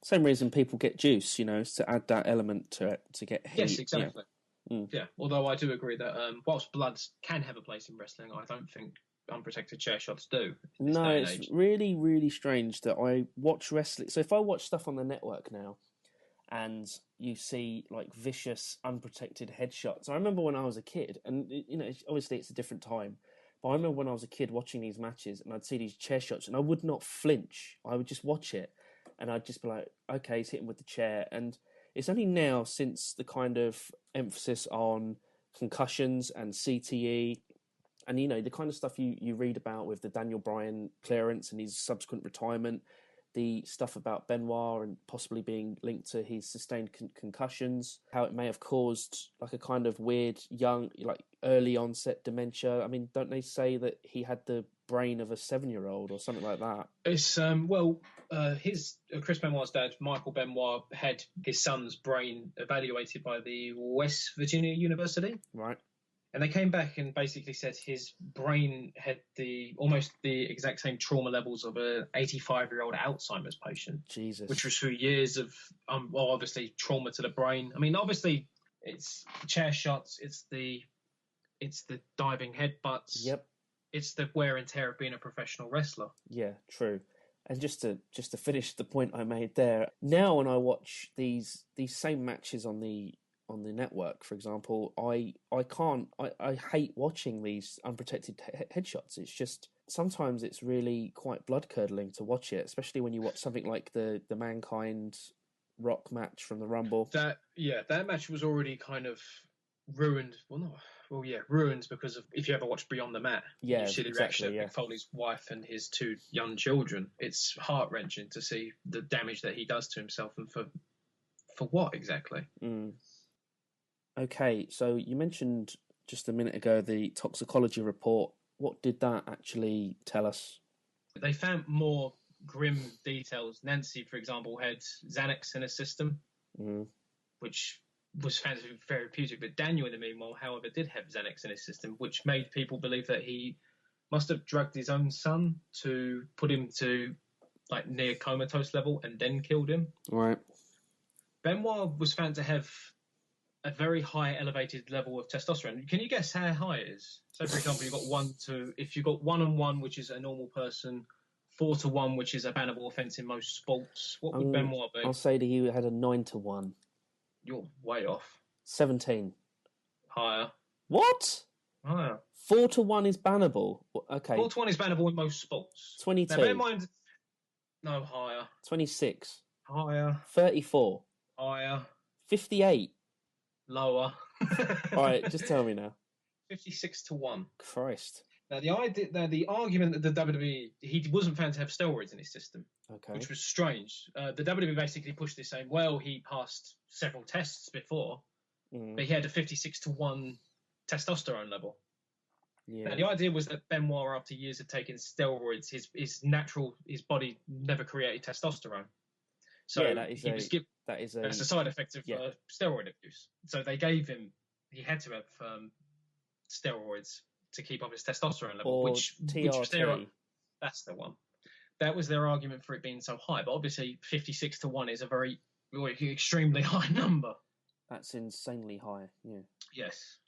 Same reason people get juice, is to add that element to it, to get heat. Yes, exactly. Yeah, although I do agree that whilst blood can have a place in wrestling, I don't think unprotected chair shots do. No, it's really, really strange that I watch wrestling. So if I watch stuff on the network now, and you see like vicious, unprotected headshots. I remember when I was a kid, and obviously it's a different time, but I remember when I was a kid watching these matches, and I'd see these chair shots, and I would not flinch. I would just watch it, and I'd just be like, okay, he's hitting with the chair. And it's only now, since the kind of emphasis on concussions and CTE, and the kind of stuff you read about with the Daniel Bryan clearance and his subsequent retirement, the stuff about Benoit and possibly being linked to his sustained concussions, how it may have caused like a kind of weird young, like early onset dementia. I mean, don't they say that he had the brain of a 7-year-old or something like that? It's his Chris Benoit's dad, Michael Benoit, had his son's brain evaluated by the West Virginia University. Right. And they came back and basically said his brain had almost the exact same trauma levels of an 85-year-old Alzheimer's patient. Jesus. Which was through years of, obviously trauma to the brain. I mean, obviously it's chair shots, it's the diving headbutts. Yep. It's the wear and tear of being a professional wrestler. Yeah, true. And just to finish the point I made there, now when I watch these same matches on the network, for example, I hate watching these unprotected headshots. It's just, sometimes it's really quite blood curdling to watch it, especially when you watch something like the Mankind Rock match from the Rumble. That match was already kind of ruined. Ruined because of, if you ever watch Beyond the Mat, you see the reaction of Mick Foley's wife and his 2 young children. It's heart wrenching to see the damage that he does to himself, and for what exactly. Okay, so you mentioned just a minute ago the toxicology report. What did that actually tell us? They found more grim details. Nancy, for example, had Xanax in her system, which was found to be therapeutic. But Daniel, in the meanwhile, however, did have Xanax in his system, which made people believe that he must have drugged his own son to put him to like near comatose level and then killed him. Right. Benoit was found to have a very high elevated level of testosterone. Can you guess how high it is? So, for example, if you've got 1 on 1, which is a normal person, 4 to 1, which is a bannable offence in most sports, what would Benoit be? I'll say that he had a 9 to 1. You're way off. 17. Higher. What? Higher. 4 to 1 is bannable. Okay. 4 to 1 is bannable in most sports. 22. Now, bear in mind, no, higher. 26. Higher. 34. Higher. 58. Lower. All right, just tell me now. 56 to 1. Christ. Now, the argument that the WWE, he wasn't found to have steroids in his system, which was strange. The WWE basically pushed this, saying, well, he passed several tests before, but he had a 56 to 1 testosterone level. Yeah. Now, the idea was that Benoit, after years of taking steroids, his body never created testosterone. So that's a side effect of steroid abuse. So they gave him, he had to have steroids to keep up his testosterone level, or which that's the one. That was their argument for it being so high. But obviously 56 to 1 is a very extremely high number. That's insanely high, yeah. Yes.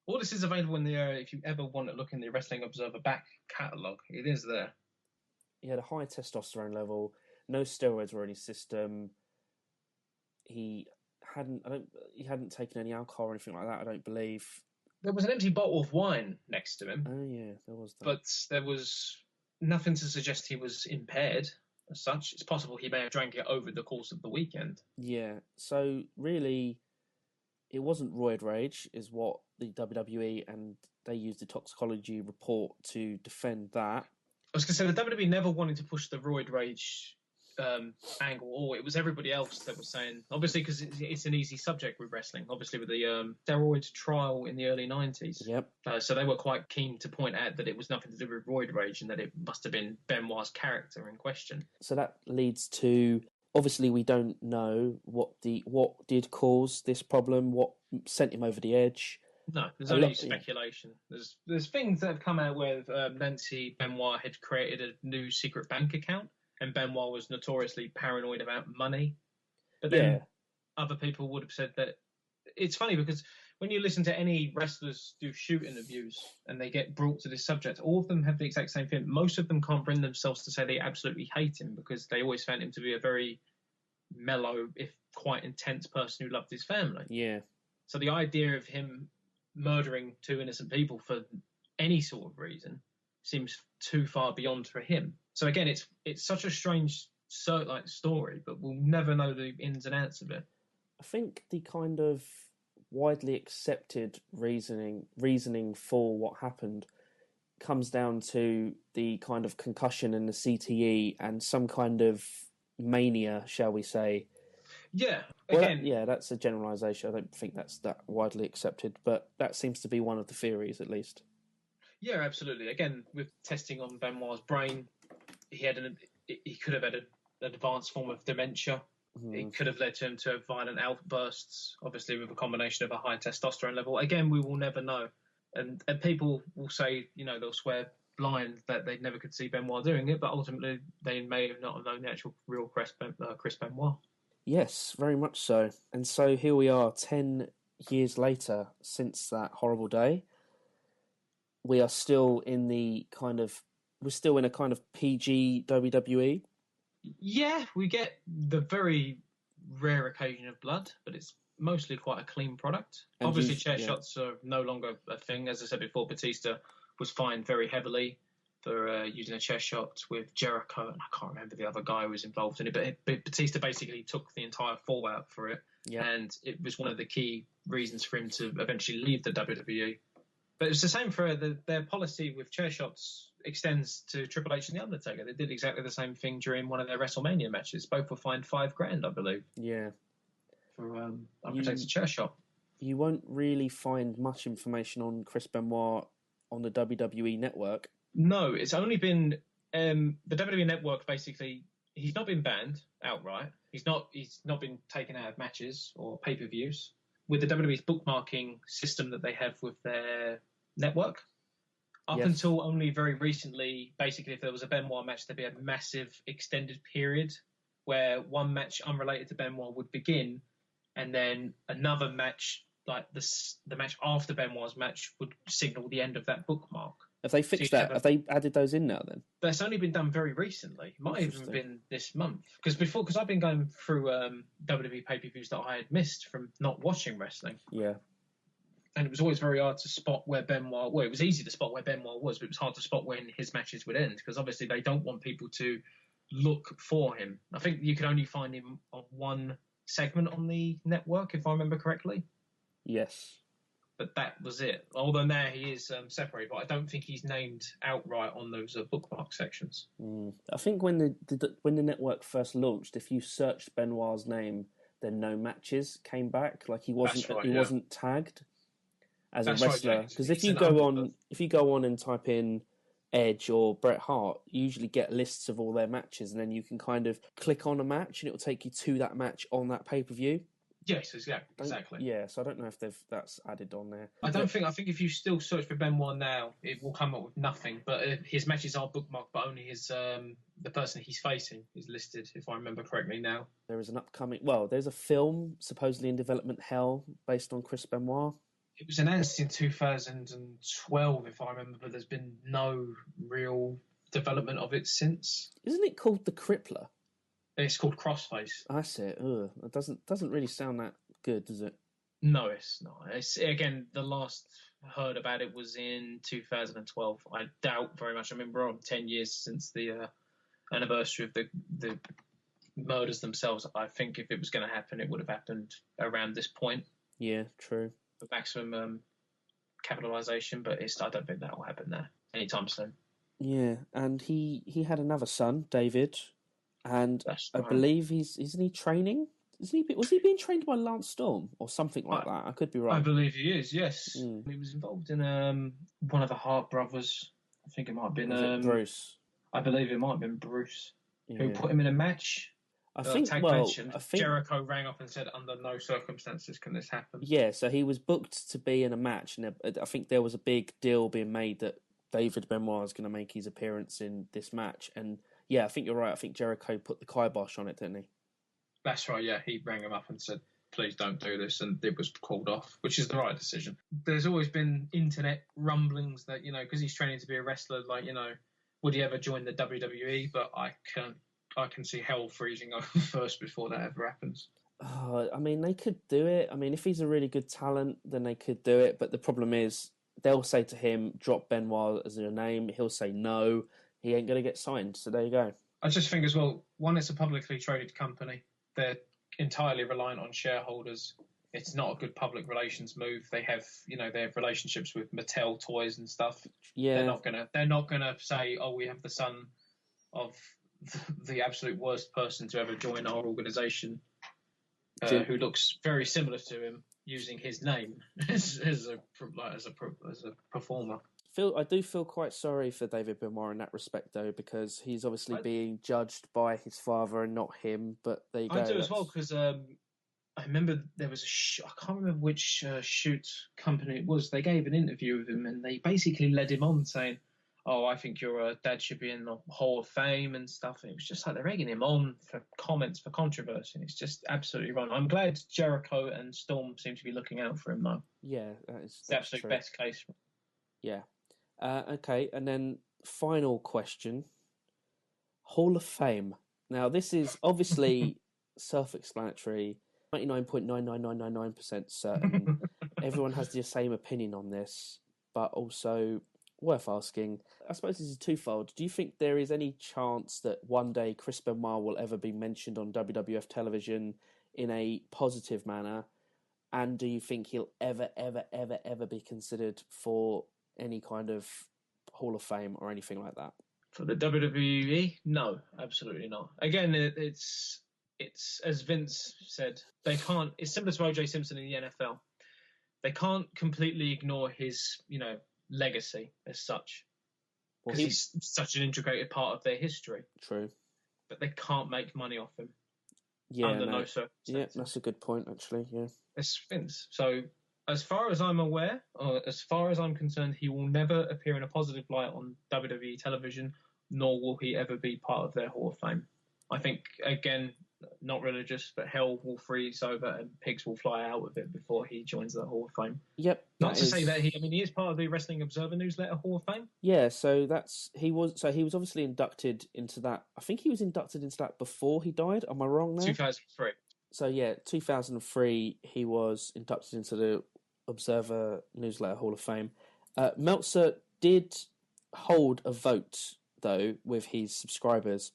All this is available in the if you ever want to look in the Wrestling Observer back catalogue, it is there. He had a high testosterone level, no steroids were in his system. He hadn't taken any alcohol or anything like that, I don't believe. There was an empty bottle of wine next to him. Oh, yeah, there was that. But there was nothing to suggest he was impaired as such. It's possible he may have drank it over the course of the weekend. Yeah, so really, it wasn't roid rage, is what the WWE, and they used the toxicology report to defend that. I was going to say, the WWE never wanted to push the roid rage angle, or it was everybody else that was saying, obviously, because it's an easy subject with wrestling, obviously with the steroid trial in the early 90s. Yep. So they were quite keen to point out that it was nothing to do with roid rage and that it must have been Benoit's character in question. So that leads to, obviously we don't know what did cause this problem, what sent him over the edge. No, there's only speculation. There's things that have come out where Nancy Benoit had created a new secret bank account, and Benoit was notoriously paranoid about money. But then other people would have said that it's funny because when you listen to any wrestlers do shoot interviews and they get brought to this subject, all of them have the exact same thing. Most of them can't bring themselves to say they absolutely hate him because they always found him to be a very mellow, if quite intense person who loved his family. Yeah. So the idea of him murdering two innocent people for any sort of reason seems too far beyond for him. So again, it's such a strange story, but we'll never know the ins and outs of it. I think the kind of widely accepted reasoning for what happened comes down to the kind of concussion and the CTE and some kind of mania, shall we say. Yeah, again, that's a generalisation. I don't think that's that widely accepted, but that seems to be one of the theories, at least. Yeah, absolutely. Again, with testing on Benoit's brain, he could have had an advanced form of dementia. It could have led him to violent outbursts, obviously with a combination of a high testosterone level. Again, we will never know. And people will say, they'll swear blind that they never could see Benoit doing it, but ultimately they may have not known the actual real Chris Benoit. Yes, very much so. And so here we are 10 years later since that horrible day. We are still in a kind of PG WWE. Yeah, we get the very rare occasion of blood, but it's mostly quite a clean product. And obviously, chair shots are no longer a thing. As I said before, Batista was fined very heavily for using a chair shot with Jericho, and I can't remember the other guy who was involved in it, but Batista basically took the entire fallout for it, and it was one of the key reasons for him to eventually leave the WWE. But it's the same for their policy with chair shots extends to Triple H and The Undertaker. They did exactly the same thing during one of their WrestleMania matches. Both were fined $5,000, I believe. Yeah. For unprotected chair shot. You won't really find much information on Chris Benoit on the WWE network. No, it's only been the WWE network. Basically, he's not been banned outright. He's not been taken out of matches or pay-per-views. With the WWE's bookmarking system that they have with their network, up until only very recently, basically, if there was a Benoit match, there'd be a massive extended period where one match unrelated to Benoit would begin, and then another match, like the match after Benoit's match, would signal the end of that bookmark. Have they fixed that? Have they added those in now then? That's only been done very recently. It might have even been this month. Because I've been going through WWE pay-per-views that I had missed from not watching wrestling. Yeah. And it was always very hard to spot where Benoit... Well, it was easy to spot where Benoit was, but it was hard to spot when his matches would end, because obviously they don't want people to look for him. I think you could only find him on one segment on the network, if I remember correctly. Yes. But that was it. Although now he is separated, but I don't think he's named outright on those bookmark sections. I think when the network first launched, if you searched Benoit's name, then no matches came back. Like he wasn't tagged as a wrestler. Because if you go on and type in Edge or Bret Hart, you usually get lists of all their matches, and then you can kind of click on a match, and it will take you to that match on that pay-per-view. Yes, exactly. Yeah, so I don't know if that's added on there. I think if you still search for Benoit now, it will come up with nothing. But his matches are bookmarked, but only his the person he's facing is listed, if I remember correctly now. There is there's a film supposedly in development, Hell, based on Chris Benoit. It was announced in 2012, if I remember, but there's been no real development of it since. Isn't it called The Crippler? It's called Crossface. That's it. Ugh. It doesn't really sound that good, does it? No, it's not. It's again, the last heard about it was in 2012. I doubt very much. I mean, we're on 10 years since the anniversary of the murders themselves. I think if it was going to happen, it would have happened around this point. Yeah, true. The maximum capitalization, but I don't think that will happen there anytime soon. Yeah, and he had another son, David. And That's I believe isn't he training? Was he being trained by Lance Storm or something like that? I could be wrong. I believe he is. Yes, he was involved in one of the Hart brothers. I think it might have been Bruce. I believe it might have been Bruce who put him in a match. I think Jericho rang up and said, "Under no circumstances can this happen." Yeah, so he was booked to be in a match, and I think there was a big deal being made that David Benoit is going to make his appearance in this match, and. Yeah, I think you're right. I think Jericho put the kibosh on it, didn't he? That's right, yeah. He rang him up and said, please don't do this, and it was called off, which is the right decision. There's always been internet rumblings that, because he's training to be a wrestler, would he ever join the WWE? But I can see hell freezing over first before that ever happens. I mean, they could do it. I mean, if he's a really good talent, then they could do it. But the problem is, they'll say to him, drop Benoit as your name. He'll say no. He ain't going to get signed. So there you go. I just think as well, one, it's a publicly traded company. They're entirely reliant on shareholders. It's not a good public relations move. They have, they have relationships with Mattel toys and stuff. Yeah. They're not gonna say, oh, we have the son of the absolute worst person to ever join our organisation, who looks very similar to him, using his name as a performer. I do feel quite sorry for David Benoit in that respect, though, because he's obviously being judged by his father and not him. But there you go. I do as well, because I remember there was I can't remember which shoot company it was. They gave an interview with him, and they basically led him on saying, "Oh, I think your dad should be in the Hall of Fame and stuff." And it was just like they're egging him on for comments, for controversy. And it's just absolutely wrong. I'm glad Jericho and Storm seem to be looking out for him, though. Yeah, that's the absolute true. Best case. Yeah. Okay, and then final question. Hall of Fame. Now, this is obviously self-explanatory, 99.99999% certain. Everyone has the same opinion on this, but also worth asking. I suppose this is twofold. Do you think there is any chance that one day Chris Benoit will ever be mentioned on WWF television in a positive manner? And do you think he'll ever be considered for any kind of Hall of Fame or anything like that? For the WWE, no, absolutely not. Again, it's as Vince said, they can't. It's similar to O.J. Simpson in the NFL. They can't completely ignore his, legacy as such, because he's such an integrated part of their history. True. But they can't make money off him. Yeah, under no circumstances. Yeah, that's a good point, actually. Yeah, it's Vince. So, as far as I'm aware, or as far as I'm concerned, he will never appear in a positive light on WWE television, nor will he ever be part of their Hall of Fame. I think, again, not religious, but hell will freeze over and pigs will fly out of it before he joins the Hall of Fame. Yep. Not to say that he is part of the Wrestling Observer Newsletter Hall of Fame. Yeah, so he was obviously inducted into that. I think he was inducted into that before he died. Am I wrong there? 2003. So yeah, 2003 he was inducted into the Observer Newsletter Hall of Fame. Meltzer did hold a vote though with his subscribers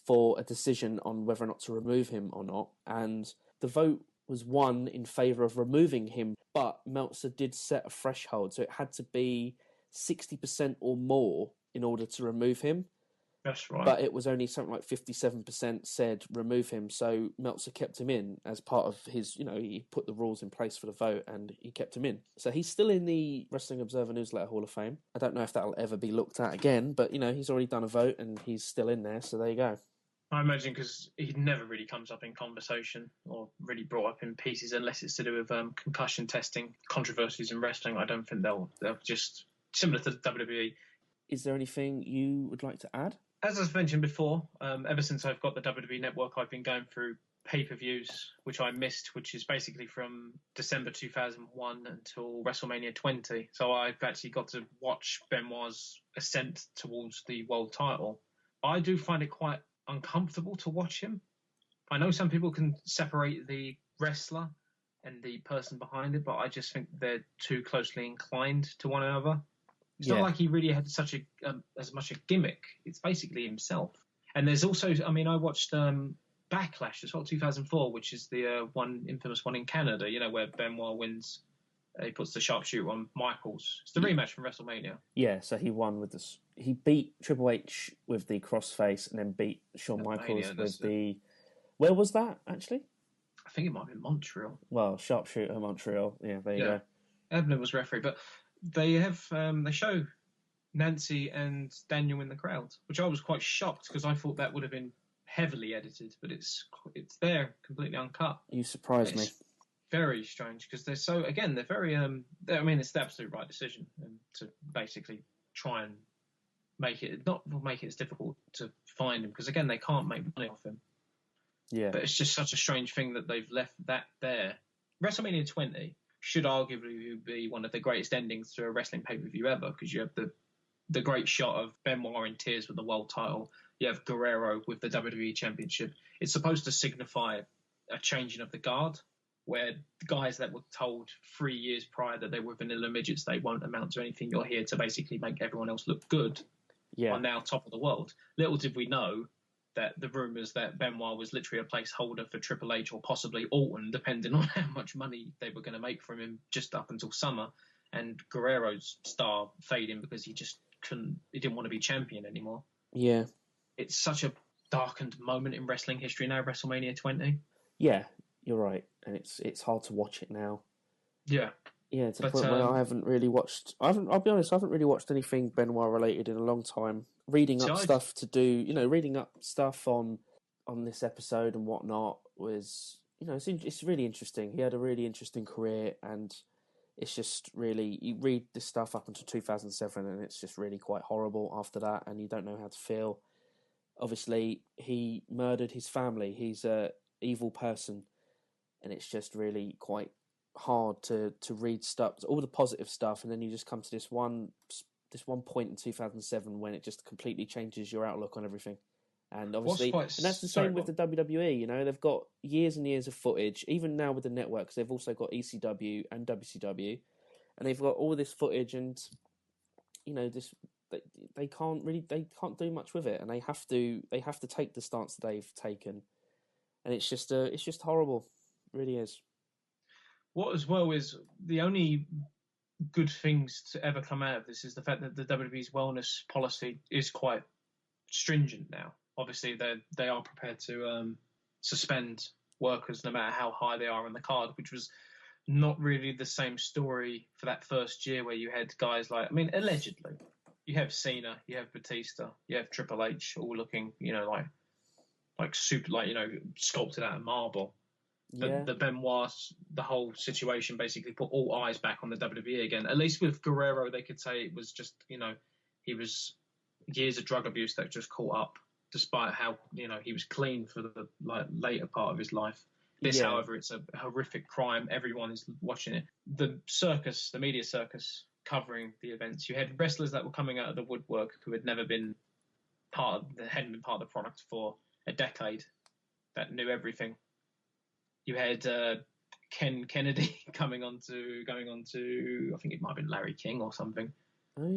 for a decision on whether or not to remove him or not, and the vote was won in favour of removing him, but Meltzer did set a threshold, so it had to be 60% or more in order to remove him. That's right. But it was only something like 57% said remove him, so Meltzer kept him in as part of his, he put the rules in place for the vote and he kept him in. So he's still in the Wrestling Observer Newsletter Hall of Fame. I don't know if that'll ever be looked at again, but, he's already done a vote and he's still in there, so there you go. I imagine because he never really comes up in conversation or really brought up in pieces unless it's to do with concussion testing, controversies in wrestling. I don't think they'll just, similar to the WWE. Is there anything you would like to add? As I've mentioned before, ever since I've got the WWE Network, I've been going through pay-per-views, which I missed, which is basically from December 2001 until WrestleMania 20. So I've actually got to watch Benoit's ascent towards the world title. I do find it quite uncomfortable to watch him. I know some people can separate the wrestler and the person behind it, but I just think they're too closely inclined to one another. It's not like he really had such as much a gimmick. It's basically himself. And there's also, I watched Backlash as well, 2004, which is the infamous one in Canada, where Benoit wins. He puts the sharpshooter on Michaels. It's the rematch from WrestleMania. Yeah, so he won with this. He beat Triple H with the crossface and then beat Shawn Michaels with the... Where was that, actually? I think it might be Montreal. Well, sharpshooter Montreal. Yeah, there you go. Ebner was referee, but they have they show Nancy and Daniel in the crowd, which I was quite shocked because I thought that would have been heavily edited, but it's there completely uncut. You surprised me. Very strange because they're very it's the absolute right decision to basically try and make it as difficult to find him because again they can't make money off him. Yeah. But it's just such a strange thing that they've left that there. WrestleMania 20 should arguably be one of the greatest endings to a wrestling pay-per-view ever, because you have the great shot of Benoit in tears with the world title. You have Guerrero with the WWE Championship. It's supposed to signify a changing of the guard, where the guys that were told 3 years prior that they were vanilla midgets, they won't amount to anything, you're here to basically make everyone else look good, are now top of the world. Little did we know that the rumours that Benoit was literally a placeholder for Triple H or possibly Orton, depending on how much money they were going to make from him just up until summer, and Guerrero's star fading because he didn't want to be champion anymore. Yeah. It's such a darkened moment in wrestling history now, WrestleMania 20. Yeah, you're right. And it's hard to watch it now. Yeah. Yeah, to the point where I haven't really watched... I'll be honest, I haven't really watched anything Benoit related in a long time. Reading up stuff on this episode and whatnot was... it's really interesting. He had a really interesting career, and it's just really... You read this stuff up until 2007, and it's just really quite horrible after that, and you don't know how to feel. Obviously, he murdered his family. He's a evil person, and it's just really quite hard to read stuff, all the positive stuff, and then you just come to this one point in 2007 when it just completely changes your outlook on everything. And obviously, and that's the same with the WWE. They've got years and years of footage, even now with the networks. They've also got ECW and WCW, and they've got all this footage, and they can't do much with it, and they have to take the stance that they've taken, and it's just horrible. It really is. What as well is the only good things to ever come out of this is the fact that the WWE's wellness policy is quite stringent now. Obviously, they are prepared to suspend workers no matter how high they are on the card, which was not really the same story for that first year where you had guys like, allegedly, you have Cena, you have Batista, you have Triple H, all looking, like super, sculpted out of marble. Yeah. The Benoit, the whole situation basically put all eyes back on the WWE again. At least with Guerrero, they could say it was just, he was years of drug abuse that just caught up, despite how, he was clean for the later part of his life. This, however, it's a horrific crime. Everyone is watching it. The media circus covering the events. You had wrestlers that were coming out of the woodwork who hadn't been part of the product for a decade, that knew everything. You had Ken Kennedy going on to, I think it might have been Larry King or something,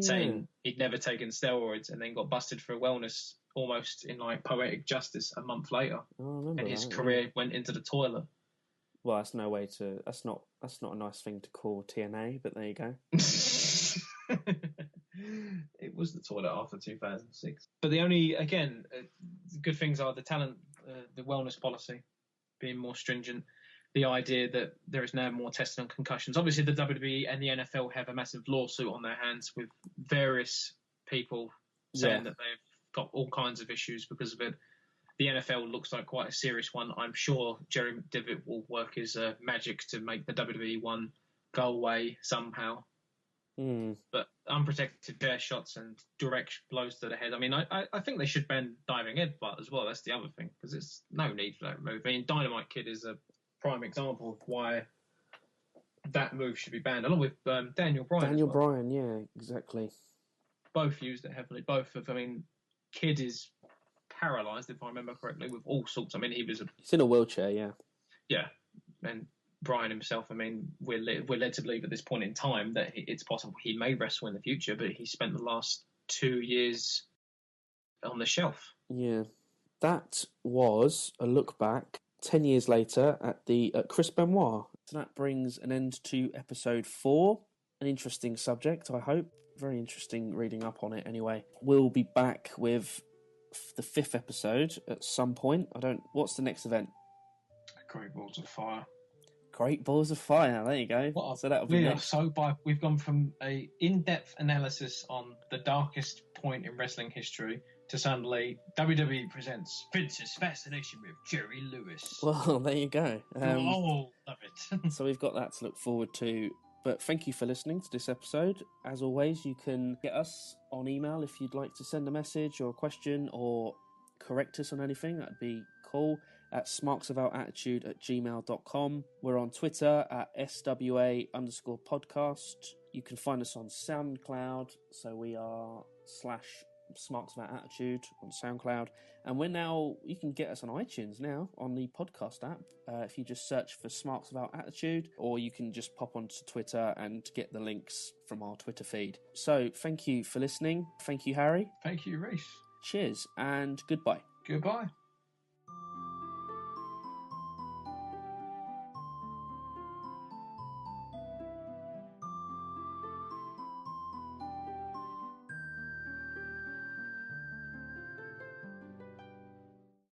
saying he'd never taken steroids and then got busted for wellness almost in poetic justice a month later. And his career went into the toilet. Well, that's no way to... That's not a nice thing to call TNA, but there you go. It was the toilet after 2006. But the only, again, good things are the talent, the wellness policy being more stringent, the idea that there is now more testing on concussions. Obviously, the WWE and the NFL have a massive lawsuit on their hands with various people saying that they've got all kinds of issues because of it. The NFL looks like quite a serious one. I'm sure Jerry McDevitt will work his magic to make the WWE one go away somehow. But unprotected chair shots and direct blows to the head. I think they should ban diving headbutt as well. That's the other thing, because it's no need for that move. Dynamite Kid is a prime example of why that move should be banned, along with Daniel Bryan. Bryan, yeah, exactly. Both used it heavily. Kid is paralysed, if I remember correctly, with all sorts. He's in a wheelchair, yeah. Yeah, and Bryan himself, we're led to believe at this point in time that it's possible he may wrestle in the future, but he spent the last 2 years on the shelf. Yeah, that was a look back 10 years later at Chris Benoit. So that brings an end to episode 4. An interesting subject, I hope. Very interesting reading up on it anyway. We'll be back with the 5th episode at some point. What's the next event? Great Balls of Fire. Great Balls of Fire, there you go. So that'll be next. We've gone from a in-depth analysis on the darkest point in wrestling history to suddenly WWE presents Vince's Fascination with Jerry Lewis. Well, there you go. Love it. So we've got that to look forward to. But thank you for listening to this episode. As always, you can get us on email if you'd like to send a message or a question or correct us on anything, that'd be cool. At smarksofouttattitude@gmail.com. We're on Twitter at SWA_podcast. You can find us on SoundCloud, so we are /SmarksOfOutAttitude on SoundCloud. And you can get us on iTunes now, on the podcast app, if you just search for Smarks About Attitude, or you can just pop onto Twitter and get the links from our Twitter feed. So thank you for listening. Thank you, Harry. Thank you, Reese. Cheers, and goodbye. Goodbye.